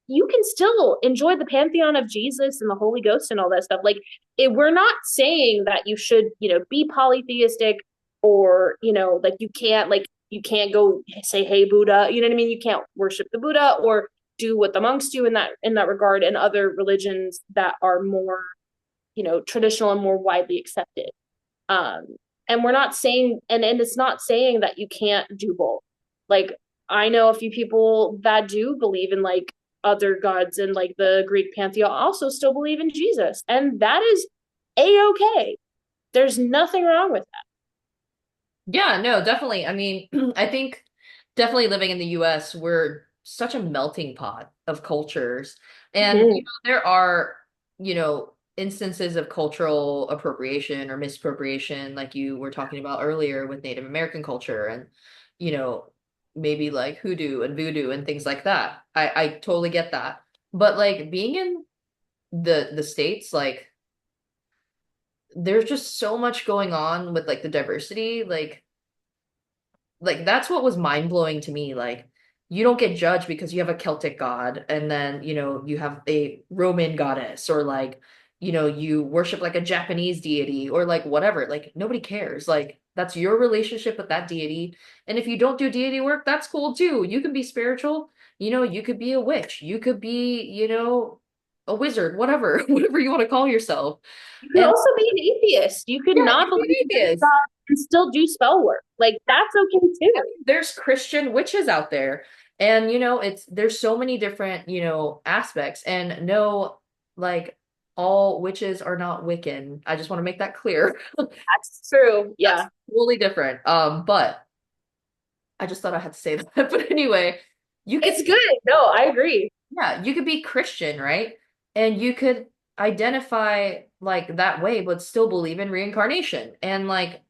A: you can still enjoy the pantheon of Jesus and the Holy Ghost and all that stuff. Like, we're not saying that you should, be polytheistic, or, like you can't go say, "Hey, Buddha," you know what I mean? You can't worship the Buddha or do what the monks do in that regard, and other religions that are more, traditional and more widely accepted. Um, and we're not saying, and it's not saying that you can't do both. Like, I know a few people that do believe in like other gods, and like the Greek pantheon also still believe in Jesus. And that is a-okay. There's nothing wrong with
B: Yeah, no, definitely. I mean, I think definitely living in the US, we're such a melting pot of cultures.
A: that.
B: And
A: Mhm.
B: there are, instances of cultural appropriation or misappropriation, like you were talking about earlier with Native American culture and, you know, maybe like hoodoo and voodoo and things like that. I totally get that. But like being in the States, like there's just so much going on with like the diversity, like that's what was mind-blowing to me. Like you don't get judged because you have a Celtic god and then, you have a Roman goddess or like, you worship like a Japanese deity or like whatever. Like nobody cares. Like that's your relationship with that deity. And if you don't do deity work, that's cool too. You can be spiritual, you could be a witch, you could be, a wizard, whatever, whatever you want to call yourself.
A: You could
B: And
A: also be an atheist. You could
B: yeah, you
A: not
B: can
A: believe
B: be
A: in any
B: atheist.
A: God and still do spell work. Like, that's okay too.
B: There's Christian witches out there. And there's so many different, aspects. And no, like all witches are not Wiccan. I just want to make that clear.
A: That's true.
B: That's
A: Yeah.
B: totally different. But I just thought I had to say that. But anyway, you could
A: It's good. No, I agree.
B: yeah, you could be Christian, right? And you could identify like that way, but still believe in reincarnation. And like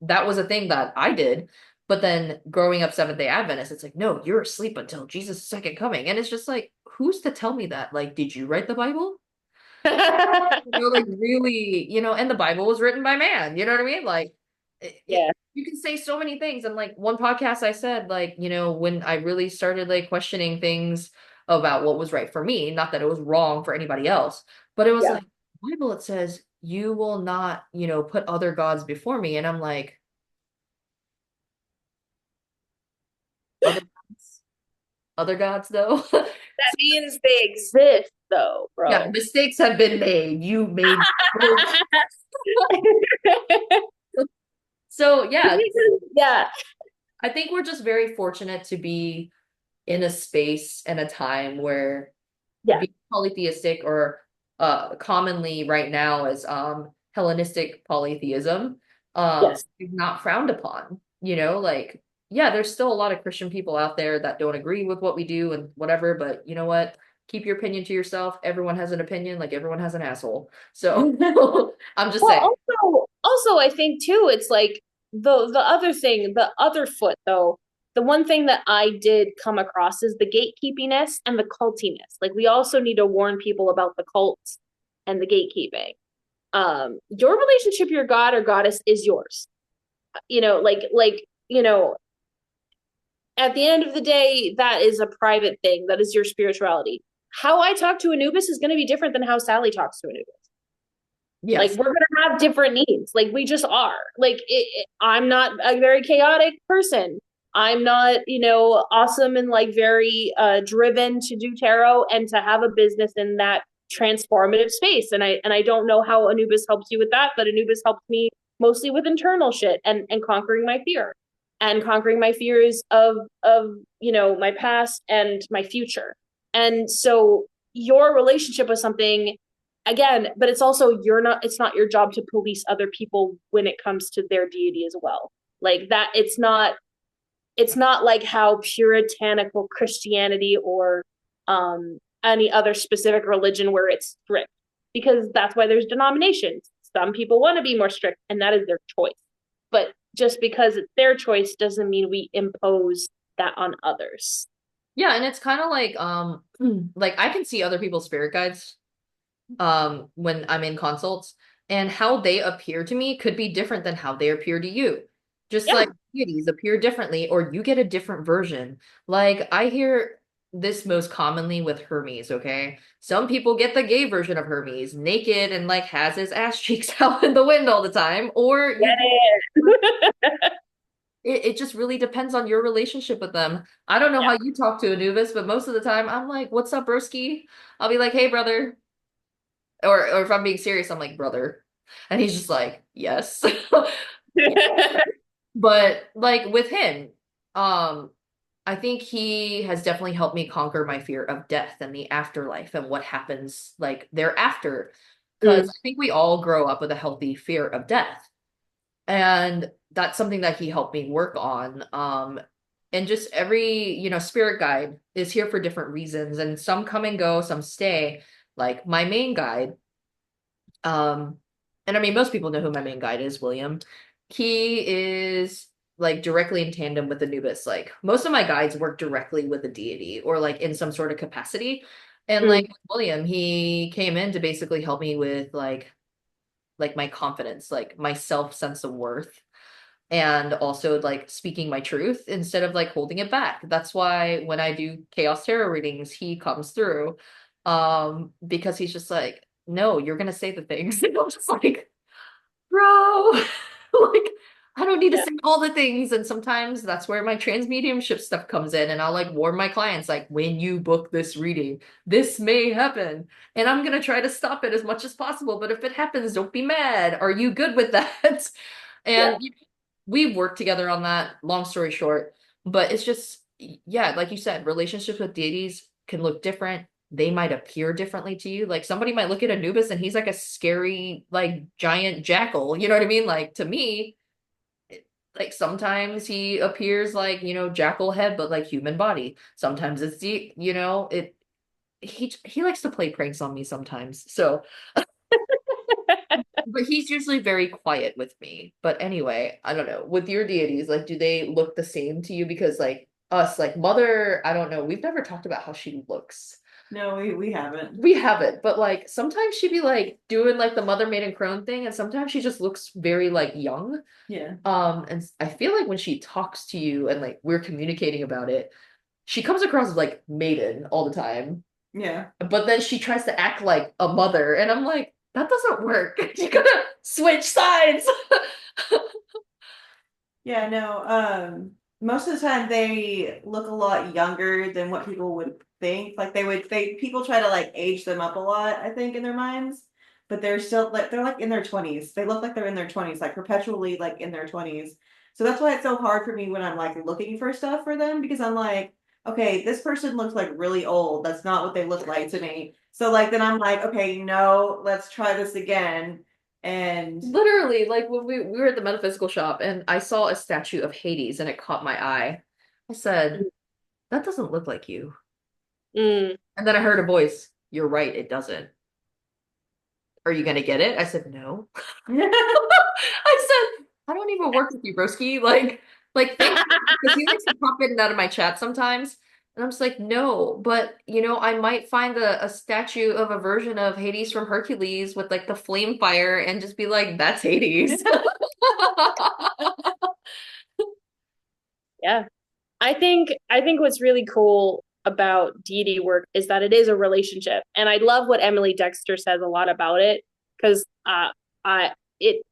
B: that was a thing that I did. But then growing up Seventh-day Adventist, it's like, no, you're asleep until Jesus' second coming. And it's just like, who's to tell me that? Like, did you write the Bible? Like really, and the Bible was written by man. You know what I mean? Like,
A: Yeah.
B: you can say so many things. And like one podcast I said, like, when I really started like questioning things about what was right for me, not that it was wrong for anybody else, but it was
A: Yeah.
B: like, Bible, it says, you will not, put other gods before me. And I'm like, other gods, other gods though.
A: That means they exist, though,
B: Yeah,
A: bro.
B: mistakes have been made. You made. So So yeah,
A: Yeah.
B: I think we're just very fortunate to be in a space and a time where
A: Yeah.
B: being polytheistic, or commonly right now as Hellenistic polytheism,
A: Yes.
B: is not frowned upon. Like, yeah, there's still a lot of Christian people out there that don't agree with what we do and whatever, but you know what? Keep your opinion to yourself. Everyone has an opinion, like everyone has an asshole. So I'm just saying.
A: Well, also, I think too, it's like the other thing, the other foot though, the one thing that I did come across is the gatekeepiness and the cultiness. Like we also need to warn people about the cults and the gatekeeping. Your relationship, your god or goddess is yours. You know, at the end of the day, that is a private thing. That is your spirituality. How I talk to Anubis is going to be different than how Sally talks to Anubis. Like
B: Yes.
A: we're gonna have different needs. Like we just are. I'm not a very chaotic person. I'm not, awesome and like very driven to do tarot and to have a business in that transformative space. And I don't know how Anubis helps you with that, but Anubis helps me mostly with internal shit and conquering my fear and conquering my fears of my past and my future. And so your relationship with something again, but it's not your job to police other people when it comes to their deity as well. Like that it's not like how puritanical Christianity or any other specific religion where it's strict, because that's why there's denominations. Some people want to be more strict and that is their choice, but just because it's their choice doesn't mean we impose that on others.
B: Yeah, and it's kind of like like I can see other people's spirit guides when I'm in consults, and how they appear to me could be different than how they appear to you. Just like
A: Yeah.
B: deities appear differently, or you get a different version. Like I hear this most commonly with Hermes, okay? Some people get the gay version of Hermes, naked and like has his ass cheeks out in the wind all the time, or you it just really depends on your relationship with them. I don't know
A: Yeah.
B: how you talk to Anubis, but most of the time I'm like, "What's up, broski?" I'll be like, "Hey, brother." Or if I'm being serious, I'm like, brother. And he's just like, yes. But like with him, um, I think he has definitely helped me conquer my fear of death and the afterlife and what happens like thereafter. Because
A: Mm,
B: I think we all grow up with a healthy fear of death. And that's something that he helped me work on. And just every, spirit guide is here for different reasons. And some come and go, some stay. Like my main guide, um, and I mean, most people know who my main guide is, William. He is like directly in tandem with Anubis. Like most of my guides work directly with a deity or like in some sort of capacity. And like
A: mm,
B: William, he came in to basically help me with like my confidence, like my self sense of worth, and also like speaking my truth instead of like holding it back. That's why when I do chaos tarot readings, he comes through because he's just like, no, you're gonna say the things. And I'm just like, bro, like I don't need to
A: yeah.
B: say all the things. And sometimes that's where my transmediumship stuff comes in. And I'll like warn my clients, like, when you book this reading, this may happen. And I'm gonna try to stop it as much as possible. But if it happens, don't be mad. Are you good with that?
A: Yeah.
B: And we've worked together on that, long story short. But it's just, yeah, like you said, relationships with deities can look different. They might appear differently to you. Like somebody might look at Anubis and he's like a scary, like giant jackal. You know what I mean? Like to me, like sometimes he appears like, jackal head, but like human body. Sometimes it's he likes to play pranks on me sometimes. So but he's usually very quiet with me. But anyway, I don't know. With your deities, like, do they look the same to you? Because like us, like mother, I don't know. We've never talked about how she looks.
C: No, we haven't.
B: We haven't, but like sometimes she'd be like doing like the mother maiden crone thing, and sometimes she just looks very like young.
C: Yeah.
B: And I feel like when she talks to you and like we're communicating about it, she comes across as like maiden all the time.
C: Yeah.
B: But then she tries to act like a mother, and I'm like, that doesn't work. You gotta switch sides.
C: Yeah, no. Most of the time they look a lot younger than what people would think. Like people try to like age them up a lot, I think, in their minds. but they're still like they're like in their 20s. They look like they're in their 20s, like perpetually like in their 20s. So that's why it's so hard for me when I'm like looking for stuff for them because I'm like, okay, this person looks like really old. That's not what they look like to me. So like then I'm like, okay, no, let's try this again. And
B: Literally, like when we were at the metaphysical shop and I saw a statue of Hades and it caught my eye. I said, that doesn't look like you.
A: Mm.
B: And then I heard a voice, you're right, it doesn't. Are you gonna get it? I said, no. I said, I don't even work with you, broski. Thank you. Because he likes to pop in and out of my chat sometimes. And I'm just like, no, but I might find a statue of a version of Hades from Hercules with like the flame fire and just be like, that's Hades.
A: Yeah. I think what's really cool about deity work is that it is a relationship. And I love what Emily Dexter says a lot about it because I it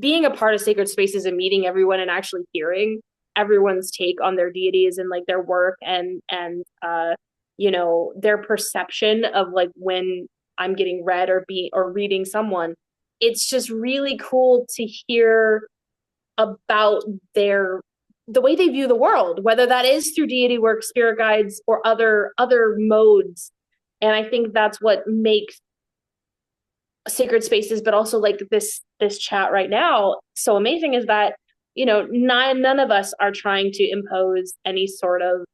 A: being a part of sacred spaces and meeting everyone and actually hearing everyone's take on their deities and like their work and their perception of like when I'm getting read or reading someone, it's just really cool to hear about the way they view the world, whether that is through deity work, spirit guides, or other modes. And I think that's what makes sacred spaces, but also like this chat right now so amazing is that none of us are trying to impose any sort of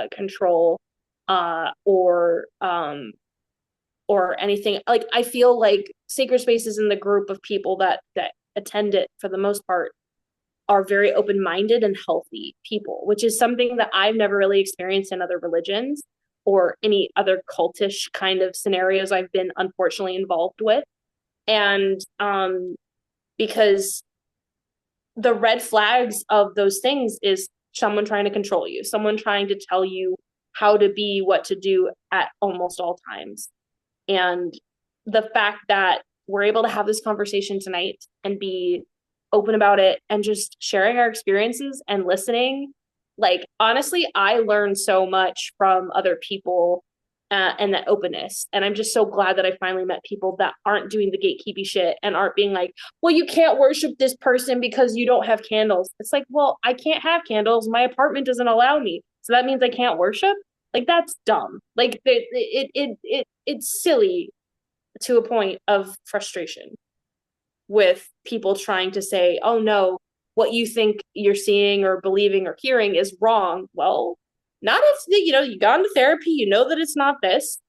A: control or anything. Like I feel like sacred spaces in the group of people that attend it for the most part are very open-minded and healthy people, which is something that I've never really experienced in other religions or any other cultish kind of scenarios I've been unfortunately involved with. And because the red flags of those things is someone trying to control you, someone trying to tell you how to be, what to do at almost all times. And the fact that we're able to have this conversation tonight and be open about it and just sharing our experiences and listening, like honestly, I learned so much from other people and that openness. And I'm just so glad that I finally met people that aren't doing the gatekeepy shit and aren't being like, well, you can't worship this person because you don't have candles. It's like, well, I can't have candles. My apartment doesn't allow me. So that means I can't worship. Like that's dumb. Like it's silly to a point of frustration with people trying to say, oh no, what you think you're seeing or believing or hearing is wrong. Well, not if you got into therapy, you know that it's not this.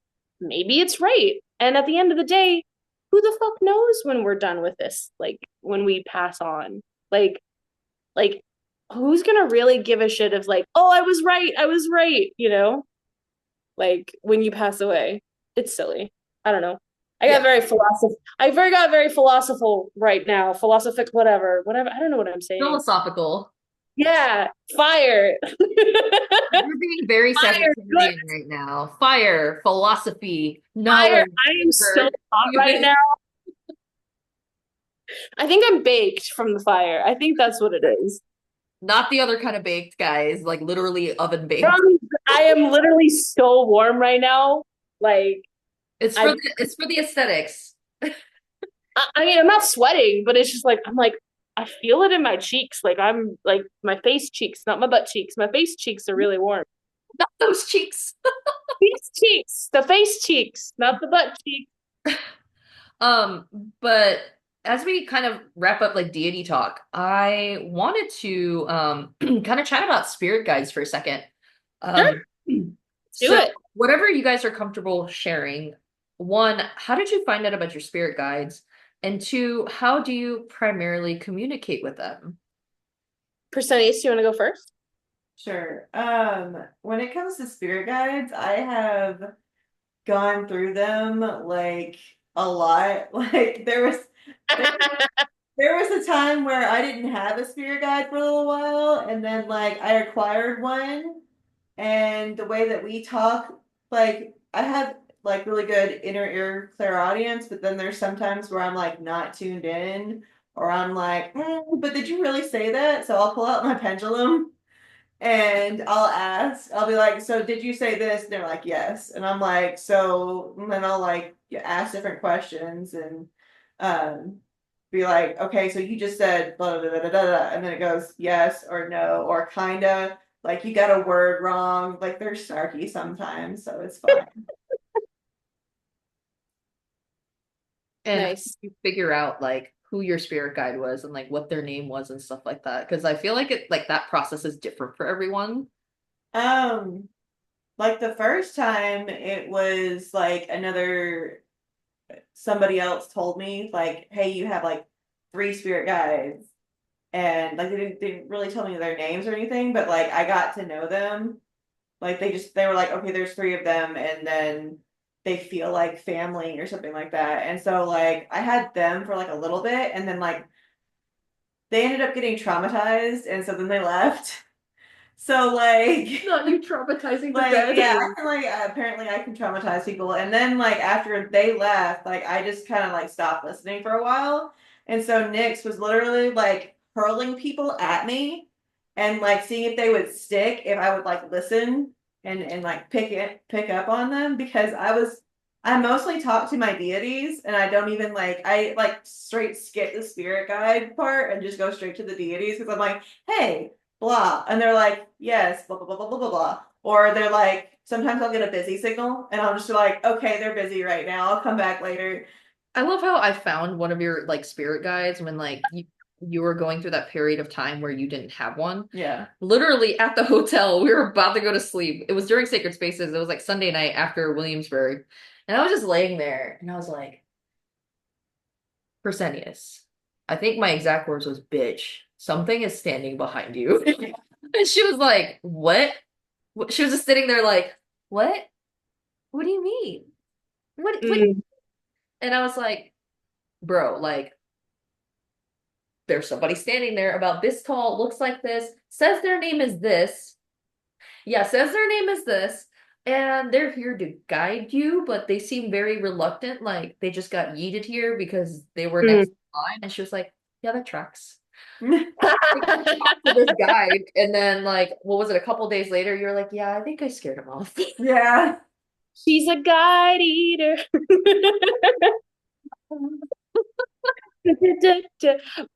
A: Maybe it's right. And at the end of the day, who the fuck knows when we're done with this? Like when we pass on. Like who's gonna really give a shit if like, oh, I was right, Like when you pass away. It's silly. I don't know.
B: Yeah.
A: I got very philosophical right now. Philosophic, whatever. I don't know what I'm saying.
B: Philosophical.
A: Yeah, fire.
B: You're being very
A: Fire,
B: Sagittarian right now. Fire, philosophy,
A: fire.
B: knowledge.
A: I am so hot right now. I think I'm baked from the fire. I think that's what it is.
B: Not the other kind of baked, guys, like literally oven baked.
A: I am literally so warm right now. Like
B: It's for the aesthetics.
A: I mean, I'm not sweating, but it's just like I'm like I feel it in my cheeks. Like I'm like my face cheeks, not my butt cheeks. My face cheeks are really warm.
B: Not those cheeks.
A: Face cheeks, the face cheeks, not the butt cheeks.
B: Um, but as we kind of wrap up like deity talk, I wanted to kind of chat about spirit guides for a second.
A: Sure. Do it.
B: Whatever you guys are comfortable sharing, one, how did you find out about your spirit guides? And two, how do you primarily communicate with them?
A: Persenious, you want to go first?
C: sure. When it comes to spirit guides, I have gone through them like a lot. Like there was a time where I didn't have a spirit guide for a little while, and then like I acquired one, and the way that we talk, like I have like really good inner ear clairaudience, but then there's sometimes where I'm like not tuned in, or I'm like, but did you really say that? So I'll pull out my pendulum And I'll be like, so did you say this? And they're like, yes. And I'm like, so, and then I'll like ask different questions and um, be like, okay, so you just said blah, blah, blah, blah, blah, blah. And then it goes yes or no, or kinda, like you got a word wrong. Like they're snarky sometimes, so it's fine.
B: And how
A: Nice.
B: did you figure out like who your spirit guide was and like what their name was and stuff like that? Because I feel like it like that process is different for everyone.
C: Um, like the first time it was like another somebody else told me, like, hey, you have like three spirit guides. And like they didn't really tell me their names or anything, but like I got to know them. Like they were like, okay, there's three of them, and then they feel like family or something like that. And so like I had them for like a little bit, and then like they ended up getting traumatized, and so then they left. So like
B: Not you traumatizing the
C: like,
B: dead.
C: yeah, I feel like apparently I can traumatize people. And then, like, after they left, like, I just kind of like stopped listening for a while. And so Nyx was literally like hurling people at me and like seeing if they would stick, if I would like listen and like pick up on them because I mostly talk to my deities and I don't even like I like straight skip the spirit guide part and just go straight to the deities because I'm like, hey, blah. And they're like, yes, blah, blah, blah, blah, blah, blah, blah. Or they're like, sometimes I'll get a busy signal and I'll just be like, okay, they're busy right now. I'll come back later.
B: I love how I found one of your like spirit guides when like you were going through that period of time where you didn't have one.
C: Yeah.
B: Literally at the hotel, we were about to go to sleep. It was during Sacred Spaces. It was like Sunday night after Williamsburg. And I was just laying there and I was like, Persenious. I think my exact words was bitch. Something is standing behind you. And she was like, what? She was just sitting there like, what? What do you mean? What?
A: Mm.
B: And I was like, bro, like there's somebody standing there about this tall, looks like this, says their name is this. Yeah, says their name is this. And they're here to guide you, but they seem very reluctant. Like they just got yeeted here because they were
A: Mm.
B: next in line. And she was like, yeah, that tracks. Like, talk to this guy. And then, like, what was it? A couple days later, you're like, yeah, I think I scared him off.
C: Yeah.
A: She's a guide eater.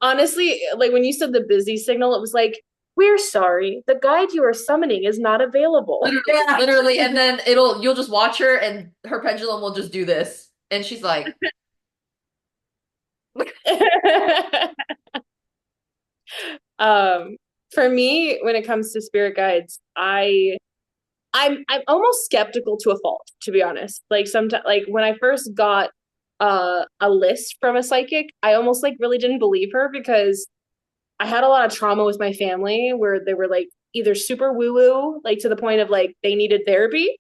A: Honestly, like when you said the busy signal, it was like, we're sorry. The guide you are summoning is not available.
B: Literally,
C: Yeah.
B: literally. And then you'll just watch her and her pendulum will just do this. And she's like,
A: um, for me, when it comes to spirit guides, I'm almost skeptical to a fault, to be honest. Like sometimes, like when I first got a list from a psychic, I almost like really didn't believe her because I had a lot of trauma with my family where they were like either super woo woo, like to the point of like they needed therapy,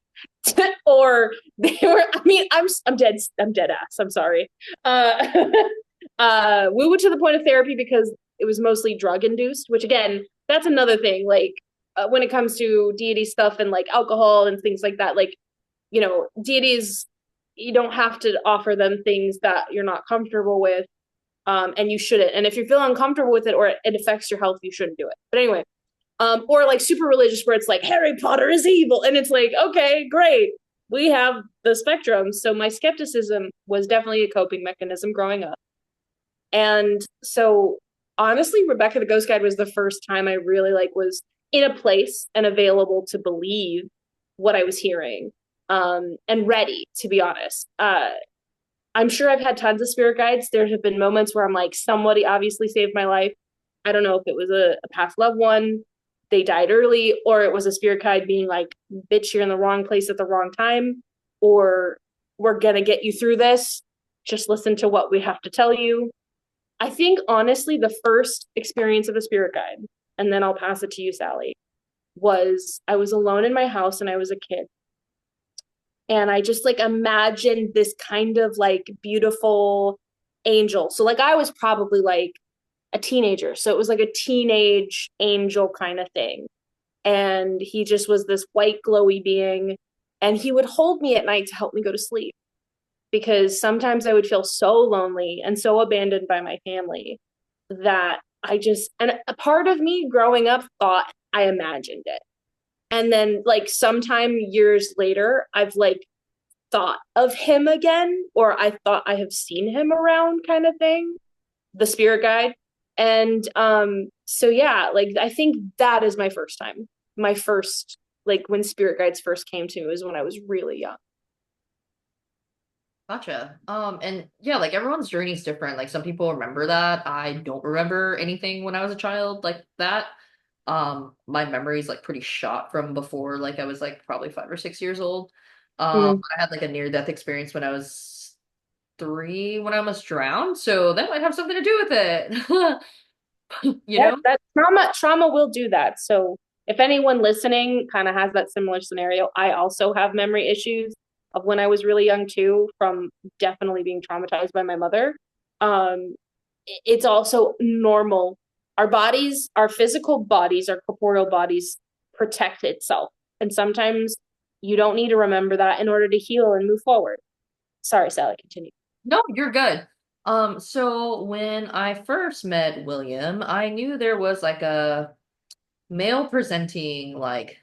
A: or they were. I mean, I'm dead ass. I'm sorry. Uh, woo woo to the point of therapy because it was mostly drug induced. Which again, that's another thing. Like when it comes to deity stuff and like alcohol and things like that, like deities, you don't have to offer them things that you're not comfortable with, and you shouldn't. And if you feel uncomfortable with it or it affects your health, you shouldn't do it. But anyway, or like super religious where it's like Harry Potter is evil, and it's like, okay, great, we have the spectrum. So my skepticism was definitely a coping mechanism growing up, and so honestly, Rebecca the Ghost Guide was the first time I really like was in a place and available to believe what I was hearing, and ready to be honest. I'm sure I've had tons of spirit guides. There have been moments where I'm like, somebody obviously saved my life. I don't know if it was a past loved one, they died early, or it was a spirit guide being like, bitch, you're in the wrong place at the wrong time, or we're going to get you through this. Just listen to what we have to tell you. I think, honestly, the first experience of a spirit guide, and then I'll pass it to you, Sally, was I was alone in my house and I was a kid, and I just like imagined this kind of like beautiful angel. So like I was probably like a teenager. So it was like a teenage angel kind of thing. And he just was this white glowy being, and he would hold me at night to help me go to sleep because sometimes I would feel so lonely and so abandoned by my family that I just, and a part of me growing up thought I imagined it. And then like sometime years later, I've like thought of him again, or I thought I have seen him around kind of thing, the spirit guide. And so yeah, like I think that is my first time. My first, like when spirit guides first came to me was when I was really young.
B: Gotcha. And yeah, like everyone's journey is different. Like some people remember that. I don't remember anything when I was a child like that. My memory is like pretty shot from before, like I was like probably 5 or 6 years old.
A: Mm.
B: I had like a near-death experience when I was 3 when I almost drowned, so that might have something to do with it. You
A: Yeah,
B: know?
A: that trauma will do that. So if anyone listening kind of has that similar scenario, I also have memory issues of when I was really young too, from definitely being traumatized by my mother. Um, it's also normal. Our bodies, our physical bodies, our corporeal bodies protect itself. And sometimes you don't need to remember that in order to heal and move forward. Sorry, Sally, continue.
B: No, you're good. So when I first met William, I knew there was like a male presenting like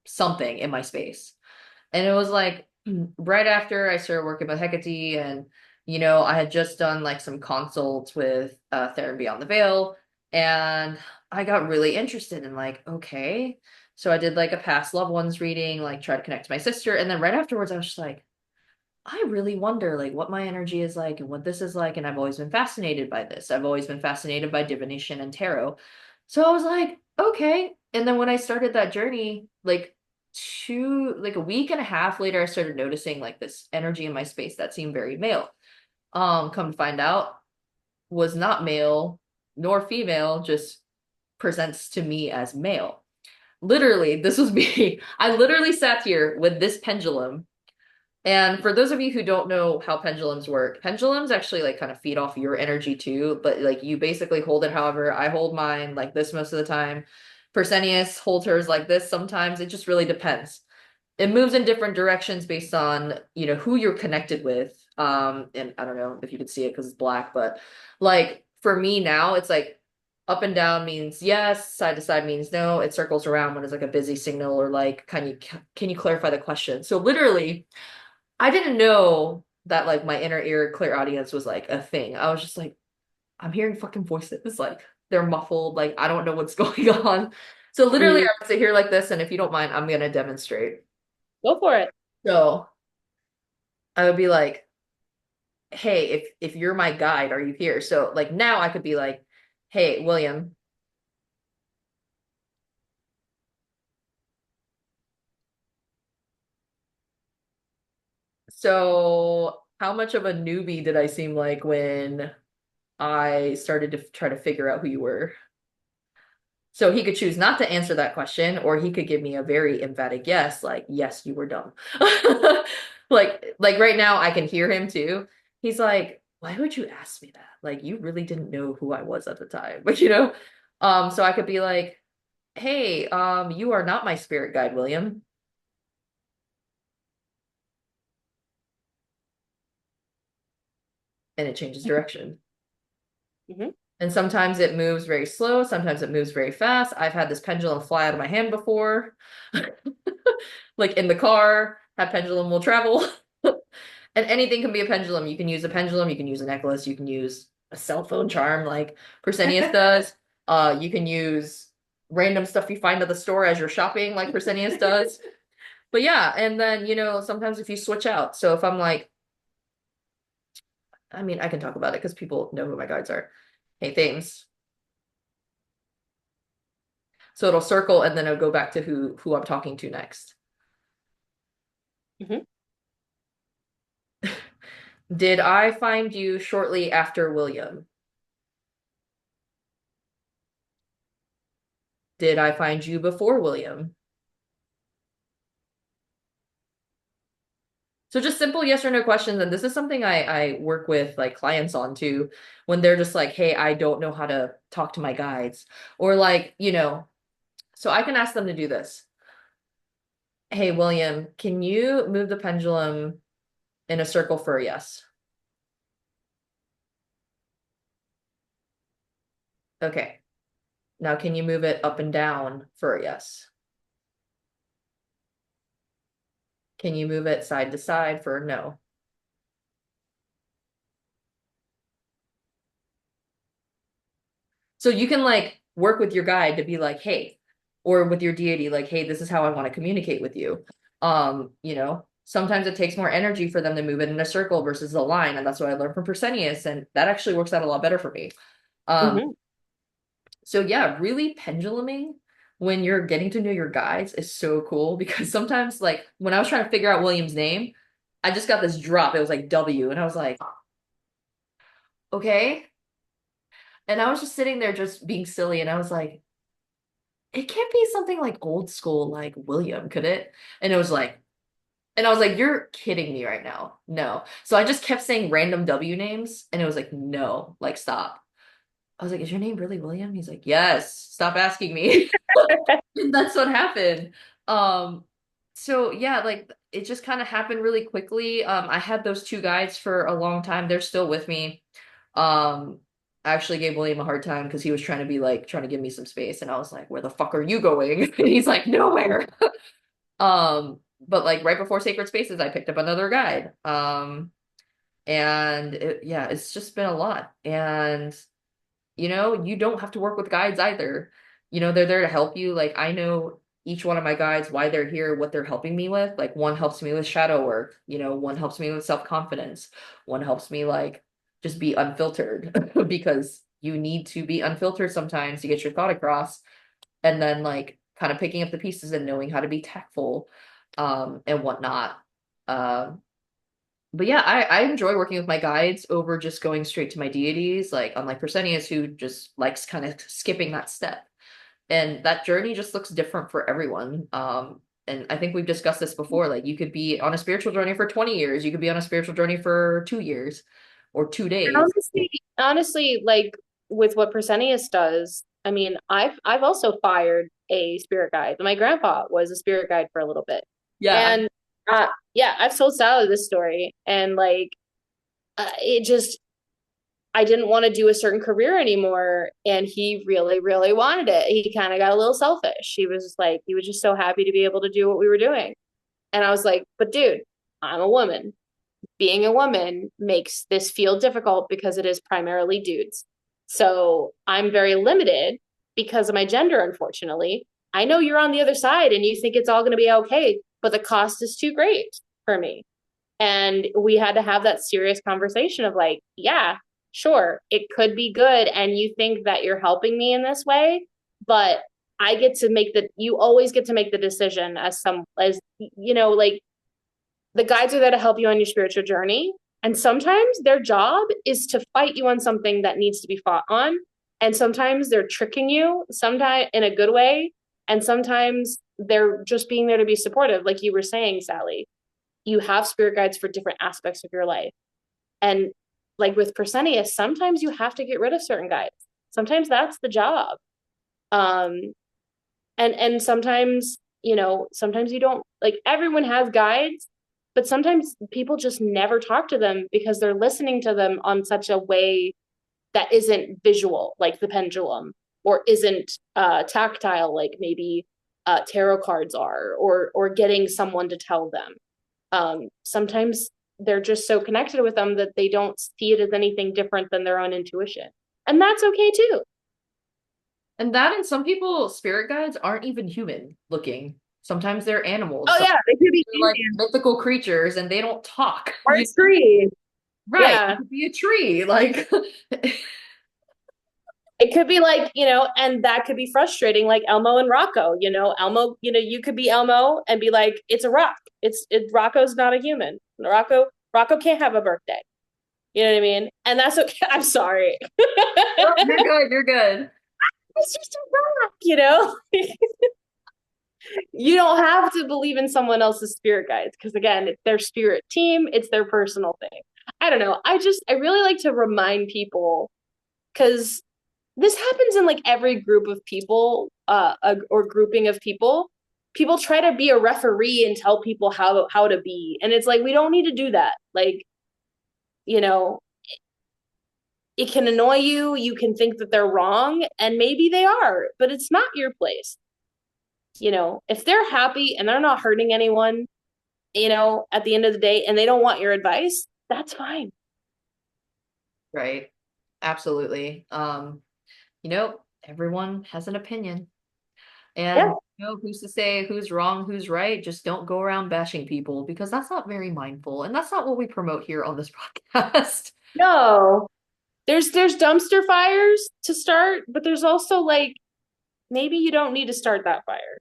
B: something in my space. And it was like right after I started working with Hecate, and I had just done like some consults with Theron Beyond the Veil, and I got really interested in like, okay. So I did like a past loved ones reading, like try to connect to my sister, and then right afterwards I was just like, I really wonder like what my energy is like and what this is like, and I've always been fascinated by this. I've always been fascinated by divination and tarot. So I was like, okay. And then when I started that journey, like a week and a half later, I started noticing like this energy in my space that seemed very male. Come to find out, was not male nor female, just presents to me as male. Literally, this was me. I literally sat here with this pendulum, and for those of you who don't know how pendulums work, pendulums actually like kind of feed off your energy too, but like you basically hold it however. I hold mine like this most of the time. Persenious holds hers like this sometimes. It just really depends. It moves in different directions based on, who you're connected with. And I don't know if you can see it because it's black, but like for me now, it's like up and down means yes, side to side means no. It circles around when it's like a busy signal or like can you clarify the question? So literally I didn't know that like my inner ear clairaudience was like a thing. I was just like, I'm hearing fucking voices, like they're muffled, like I don't know what's going on. So literally
A: Mm.
B: I would sit here like this, and if you don't mind, I'm gonna demonstrate.
A: Go for it.
B: So I would be like, hey, if you're my guide, are you here? So like now I could be like, hey, William. So how much of a newbie did I seem like when I started to try to figure out who you were? So he could choose not to answer that question, or he could give me a very emphatic yes, like, yes, you were dumb. Like right now I can hear him too. He's like, why would you ask me that? Like you really didn't know who I was at the time. But so I could be like, hey, you are not my spirit guide, William. And it changes direction.
A: Mm-hmm.
B: And sometimes it moves very slow, sometimes it moves very fast. I've had this pendulum fly out of my hand before. Like in the car, that pendulum will travel. And anything can be a pendulum. You can use a pendulum, you can use a necklace, you can use a cell phone charm like Persenius does. You can use random stuff you find at the store as you're shopping like Persenius does. But yeah, and then sometimes if you switch out. So if I'm like, I mean, I can talk about it because people know who my guides are. Hey, Thames. So it'll circle and then it'll go back to who I'm talking to next.
A: Mm-hmm.
B: Did I find you shortly after William? Did I find you before William? So just simple yes or no questions. And this is something I work with like clients on too, when they're just like, hey, I don't know how to talk to my guides. Or like, so I can ask them to do this. Hey, William, can you move the pendulum in a circle for a yes? Okay. Now, can you move it up and down for a yes? Can you move it side to side for a no? So you can like work with your guide to be like, hey, or with your deity, like, hey, this is how I want to communicate with you. Sometimes it takes more energy for them to move it in a circle versus a line, and that's what I learned from Persenious, and that actually works out a lot better for me. Um,
A: Mhm.
B: so yeah, really penduluming when you're getting to know your guides is so cool because sometimes like when I was trying to figure out William's name, I just got this drop. It was like W, and I was like, okay. And I was just sitting there just being silly, and I was like, it can't be something like old school like William, could it? And it was like, and I was like, you're kidding me right now. No. So I just kept saying random W names, and it was like, no, like stop. I was like, is your name really William? He's like, yes, stop asking me. And that's what happened. Um, so yeah, like it just kind of happened really quickly. I had those two guides for a long time. They're still with me. I actually gave William a hard time because he was trying to be like trying to give me some space, and I was like, "Where the fuck are you going?" And he's like, "Nowhere." But like right before Sacred Spaces, I picked up another guide. Yeah, it's just been a lot. And you don't have to work with guides either. They're there to help you. Like I know each one of my guides, why they're here, what they're helping me with. Like one helps me with shadow work, one helps me with self-confidence, one helps me like just be unfiltered because you need to be unfiltered sometimes to get your thought across. And then like kind of picking up the pieces and knowing how to be tactful, and whatnot. Um, but yeah, I enjoy working with my guides over just going straight to my deities, like unlike Persenius, who just likes kind of skipping that step. And that journey just looks different for everyone. And I think we've discussed this before. Like you could be on a spiritual journey for 20 years, you could be on a spiritual journey for 2 years or 2 days.
A: Honestly, like with what Persenius does, I mean, I've also fired a spirit guide. My grandpa was a spirit guide for a little bit,
B: Yeah.
A: and yeah, I've told Sally this story, and like it just I didn't want to do a certain career anymore, and he really, really wanted it. He kind of got a little selfish. He was just like he was just so happy to be able to do what we were doing, and I was like, but dude, I'm a woman. Being a woman makes this feel difficult because it is primarily dudes. So I'm very limited because of my gender, unfortunately. I know you're on the other side and you think it's all going to be okay, but the cost is too great for me. And we had to have that serious conversation of like, yeah, sure, it could be good. And you think that you're helping me in this way, but I get to make you always get to make the decision like the guides are there to help you on your spiritual journey. And sometimes their job is to fight you on something that needs to be fought on. And sometimes they're tricking you, sometimes in a good way. And sometimes they're just being there to be supportive. Like you were saying, Sally, you have spirit guides for different aspects of your life. And like with Persenius, sometimes you have to get rid of certain guides. Sometimes that's the job. Um, and sometimes sometimes you don't like everyone has guides, but sometimes people just never talk to them because they're listening to them on such a way that isn't visual like the pendulum, or isn't tactile like maybe tarot cards are, or getting someone to tell them. Sometimes they're just so connected with them that they don't see it as anything different than their own intuition, and that's okay too.
B: And that and some people, spirit guides aren't even human looking. Sometimes they're animals.
A: Oh
B: Sometimes
A: yeah, they could be
B: they're like mythical creatures and they don't talk.
A: or tree.
B: Right. It
A: Yeah.
B: could be a tree. Like
A: It could be like, and that could be frustrating, like Elmo and Rocco. Elmo, you could be Elmo and be like, it's a rock. Rocco's not a human. Rocco can't have a birthday. You know what I mean? And that's okay. I'm sorry.
B: oh, you're good, you're good.
A: It's just a rock. You don't have to believe in someone else's spirit guides because again, it's their spirit team, it's their personal thing. I don't know. I really like to remind people because this happens in like every group of people, or grouping of people. People try to be a referee and tell people how to be, and it's like we don't need to do that. Like, you know, It can annoy you. You can think that they're wrong, and maybe they are, but it's not your place. If they're happy and they're not hurting anyone, at the end of the day, and they don't want your advice, that's fine.
B: Right. Absolutely. Everyone has an opinion.
A: Yeah.
B: And who's to say who's wrong, who's right? Just don't go around bashing people because that's not very mindful. And that's not what we promote here on this podcast.
A: No. There's dumpster fires to start, but there's also like maybe you don't need to start that fire.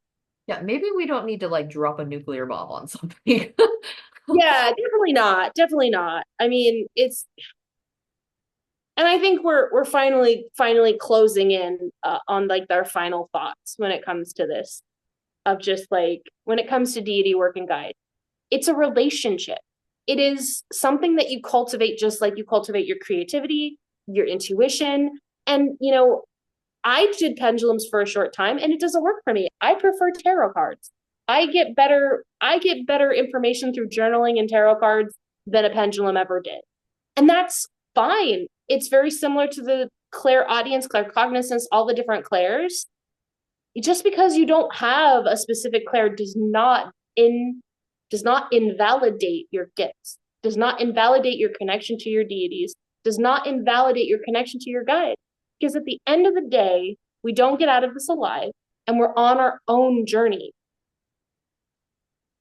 B: Yeah, maybe we don't need to like drop a nuclear bomb on something.
A: Yeah, definitely not. Definitely not. I mean, and I think we're finally closing in on like our final thoughts when it comes to this of just like when it comes to deity work and guide. It's a relationship. It is something that you cultivate just like you cultivate your creativity, your intuition, and I did pendulums for a short time and it doesn't work for me. I prefer tarot cards. I get better information through journaling and tarot cards than a pendulum ever did. And that's fine. It's very similar to the clairaudience, claircognizance, all the different clairs. Just because you don't have a specific clair does not invalidate your gifts, does not invalidate your connection to your deities, does not invalidate your connection to your guide. Because at the end of the day, we don't get out of this alive and we're on our own journey.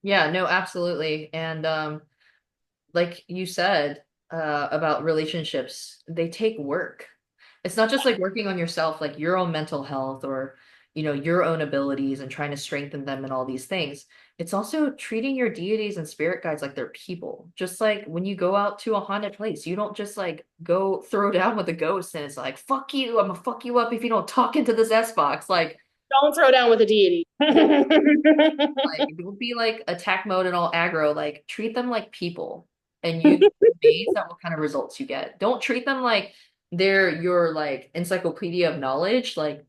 B: Yeah, no, absolutely. And like you said, about relationships, they take work. It's not just like working on yourself, like your own mental health or, your own abilities and trying to strengthen them and all these things. It's also treating your deities and spirit guides like they're people. Just like when you go out to a haunted place, you don't just like go throw down with a ghost and it's like, fuck you, I'm gonna fuck you up if you don't talk into this S box. Like,
A: Don't throw down with a deity.
B: like it would be like attack mode and all aggro. Like treat them like people, and you amazed at what kind of results you get. Don't treat them like they're your like encyclopedia of knowledge. Like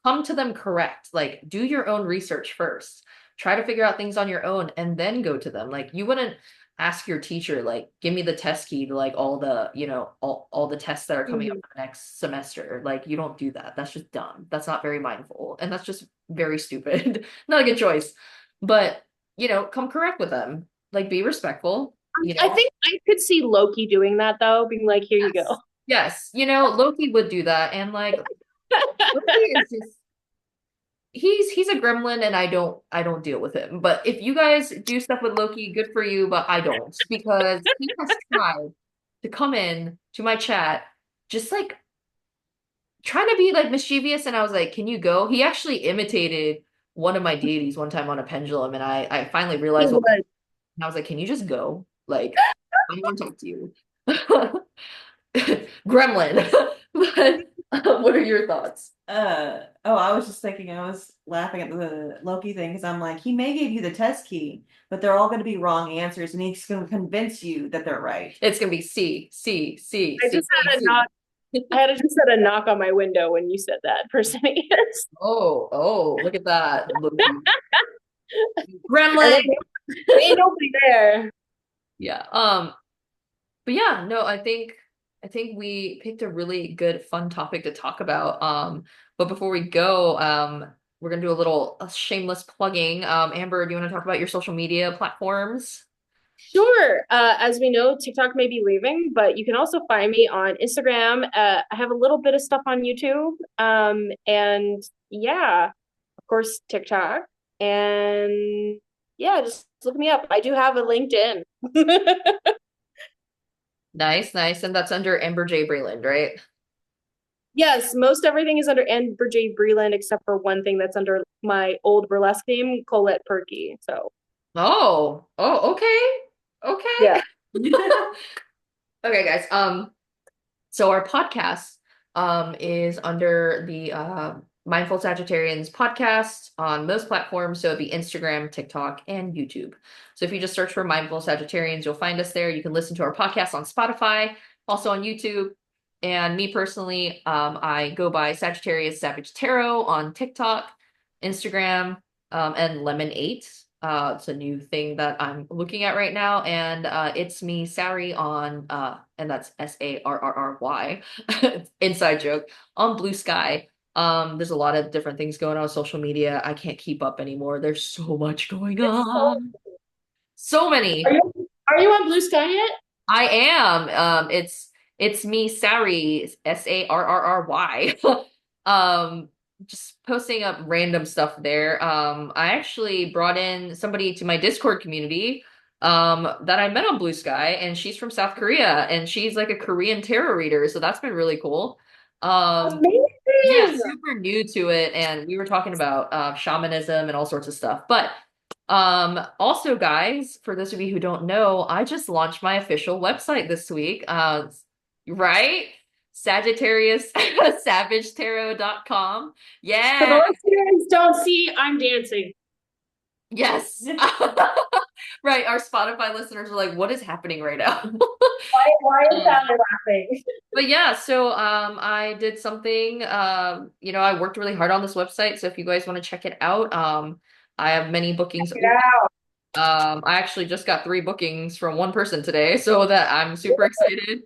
B: come to them correct. Like do your own research first. Try to figure out things on your own and then go to them. Like you wouldn't ask your teacher like give me the test key to like all the all the tests that are coming up for next semester. Like you don't do that. That's just dumb. That's not very mindful and that's just very stupid. Not a good choice. But come correct with them. Like be respectful.
A: I think I could see Loki doing that though, being like, here you go.
B: Yes, Loki would do that, and like Loki is just he's a gremlin and I don't deal with him. But if you guys do stuff with Loki, good for you, but I don't because he has tried to come in to my chat just like trying to be like mischievous and I was like, "Can you go?" He actually imitated one of my deities one time on a pendulum and I finally
A: He
B: realized what
A: was.
B: and I was like, "Can you just go?" Like I don't want to talk to you. Gremlin. But what are your thoughts?
C: I was just thinking, I was laughing at the Loki thing because I'm like, he may give you the test key, but they're all going to be wrong answers, and he's going to convince you that they're right.
B: It's gonna be C, C, C,
A: I
B: C,
A: just had a
B: C.
A: knock. I had just had a knock on my window when you said that, Persenious.
B: Oh, look at that.
A: And
B: Gremlin.
A: ain't nobody there.
B: Yeah. But yeah, no, I think we picked a really good fun topic to talk about. But before we go, we're gonna do a shameless plugging. Amber, do you want to talk about your social media platforms?
A: Sure. As we know, TikTok may be leaving, but you can also find me on Instagram. I have a little bit of stuff on YouTube. And yeah, of course, TikTok. And yeah, just look me up. I do have a LinkedIn.
B: Nice, nice. And that's under Amber J. Breland, right?
A: Yes, most everything is under Amber J. Breland except for one thing that's under my old burlesque name, Colette Perky. So
B: Oh, okay.
A: yeah.
B: Okay. Okay, guys. So our podcast is under the Mindful Sagittarians podcast on most platforms. So it'd be Instagram, TikTok, and YouTube. So if you just search for Mindful Sagittarians, you'll find us there. You can listen to our podcast on Spotify, also on YouTube. And me personally, I go by Sagittarius Savage Tarot on TikTok, Instagram, and Lemon 8 It's a new thing that I'm looking at right now, and it's me Sarry on and that's Sarrry. Inside joke on Blue Sky. There's a lot of different things going on social media. I can't keep up anymore. There's so much going
A: It's so
B: on. So
A: are
B: many.
A: you on Blue Sky yet?
B: I am. It's me, Sarry, Sarrry. Um, just posting up random stuff there. I actually brought in somebody to my Discord community, that I met on Blue Sky, and she's from South Korea, and she's like a Korean tarot reader, so that's been really cool. Um, yeah,
A: Amazing.
B: super new to it, and we were talking about shamanism and all sorts of stuff. But also guys, for those of you who don't know, I just launched my official website this week. Right? Sagittarius savage.tarot.com.
A: For
B: Yeah.
A: those who guys don't see, I'm dancing.
B: Yes. Right. Our Spotify listeners are like, what is happening right now?
A: Why is
B: Um,
A: Sally laughing?
B: But yeah, so I did something, I worked really hard on this website, so if you guys want to check it out, I have many bookings open.
A: Yeah.
B: I actually just got 3 bookings from one person today, so that I'm super excited.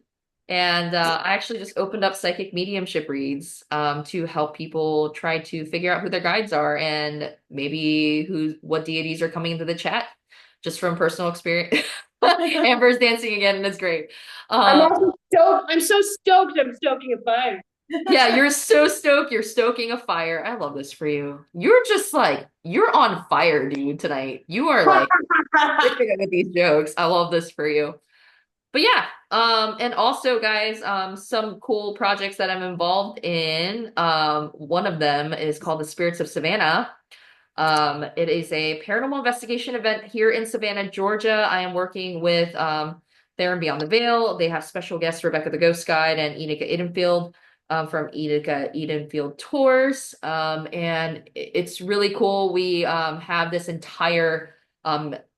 B: And I actually just opened up psychic mediumship reads to help people try to figure out who their guides are and maybe what deities are coming into the chat, just from personal experience. Amber's dancing again, and it's great.
A: I'm
B: Um,
A: also stoked. I'm so stoked. I'm stoking a fire.
B: Yeah, you're so stoked. You're stoking a fire. I love this for you. You're just like, you're on fire, dude, tonight. You are like ripping it with these jokes. I love this for you. But yeah, and also guys, some cool projects that I'm involved in. One of them is called the Spirits of Savannah. It is a paranormal investigation event here in Savannah, Georgia. I am working with There and Beyond the Veil. They have special guests Rebecca the Ghost Guide and Enika Edenfield from Enika Edenfield Tours. And it's really cool. We have this entire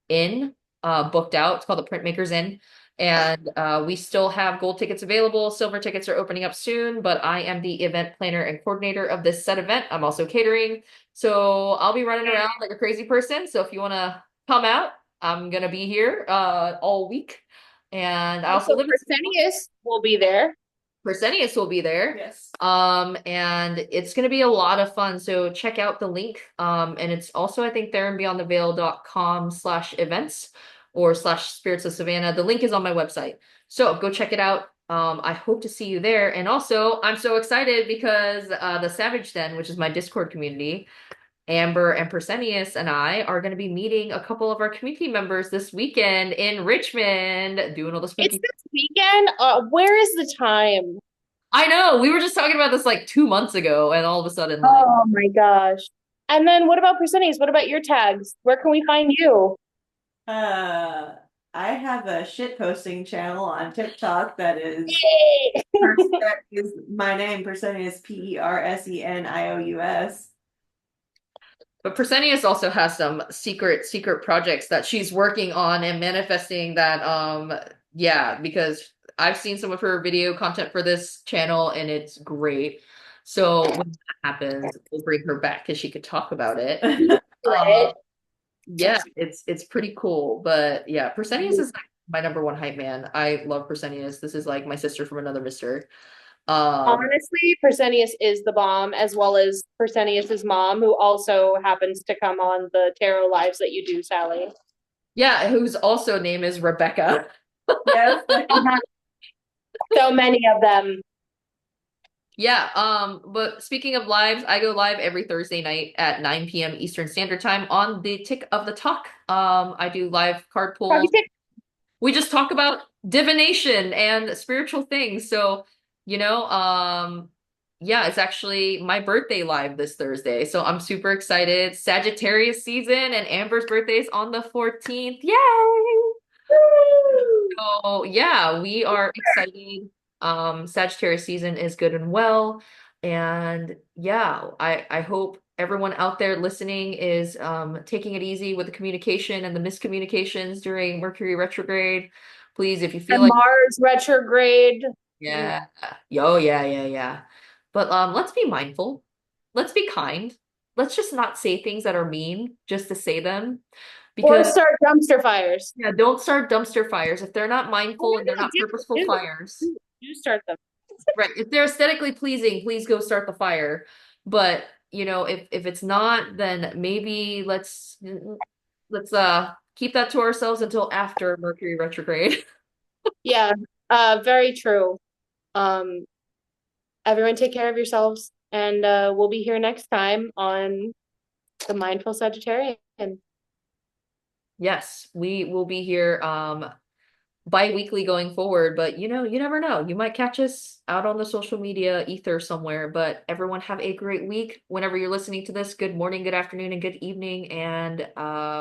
B: inn booked out. It's called the Printmakers Inn. And we still have gold tickets available. Silver tickets are opening up soon, but I am the event planner and coordinator of this said event. I'm also catering. So I'll be running around like a crazy person. So if you want to come out, I'm gonna be here all week. And I also
A: Also,
B: live in
A: Persenious will be there.
B: Persenious will be there.
C: Yes.
B: And it's gonna be a lot of fun. So check out the link. And it's also, I think, thereandbeyondtheveil.com/events or /spirits of Savannah. The link is on my website. So go check it out. I hope to see you there. And also, I'm so excited because the Savage Den, which is my Discord community, Amber and Persenius and I are going to be meeting a couple of our community members this weekend in Richmond, doing all the
A: It's
B: spooky.
A: this weekend. Where is the time?
B: I know, we were just talking about this like 2 months ago, and all of a sudden, like,
A: Oh my gosh. And then what about Persenius? What about your tags? Where can we find you?
C: Uh, I have a shit posting channel on TikTok
A: Yay!
C: that is my name, Persenius, Persenious.
B: but Persenius also has some secret projects that she's working on and manifesting that, yeah, because I've seen some of her video content for this channel and it's great. So when that happens, we'll bring her back because she could talk about it. Um,
A: Right?
B: Yeah, it's pretty cool. But yeah, Persenius is like my number one hype man. I love Persenius. This is like my sister from another mister. Um,
A: Honestly, Persenius is the bomb, as well as Persenius's mom, who also happens to come on the tarot lives that you do, Sally.
B: yeah, whose also name is Rebecca.
C: Yes.
A: So many of them.
B: Yeah, but speaking of lives, I go live every Thursday night at 9 p.m. Eastern Standard Time on the Tick of the Talk. I do live card pulls. We just talk about divination and spiritual things. So, yeah, it's actually my birthday live this Thursday. So I'm super excited. Sagittarius season and Amber's birthday is on the 14th. Yay! So yeah, we are excited. Sagittarius season is good and well. And yeah, I hope everyone out there listening is taking it easy with the communication and the miscommunications during Mercury retrograde. Please, if you feel
A: And
B: like,
A: Mars retrograde.
B: yeah, oh yeah. But let's be mindful. Let's be kind. Let's just not say things that are mean just to say them.
A: Or
B: because
A: start dumpster fires.
B: yeah, don't start dumpster fires if they're not
A: Oh,
B: mindful and they're
A: no,
B: not purposeful
A: do,
B: fires.
A: do start them.
B: Right. If they're aesthetically pleasing, please go start the fire. But, if it's not, then maybe let's keep that to ourselves until after Mercury retrograde.
A: Yeah, very true. Um, Everyone take care of yourselves, and we'll be here next time on the Mindful Sagittarian.
B: Yes, we will be here bi-weekly going forward, but you never know. You might catch us out on the social media ether somewhere, but everyone have a great week. Whenever you're listening to this, good morning, good afternoon, and good evening, and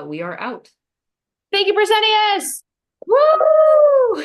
B: we are out.
A: Thank you, Persenious!
B: Woo!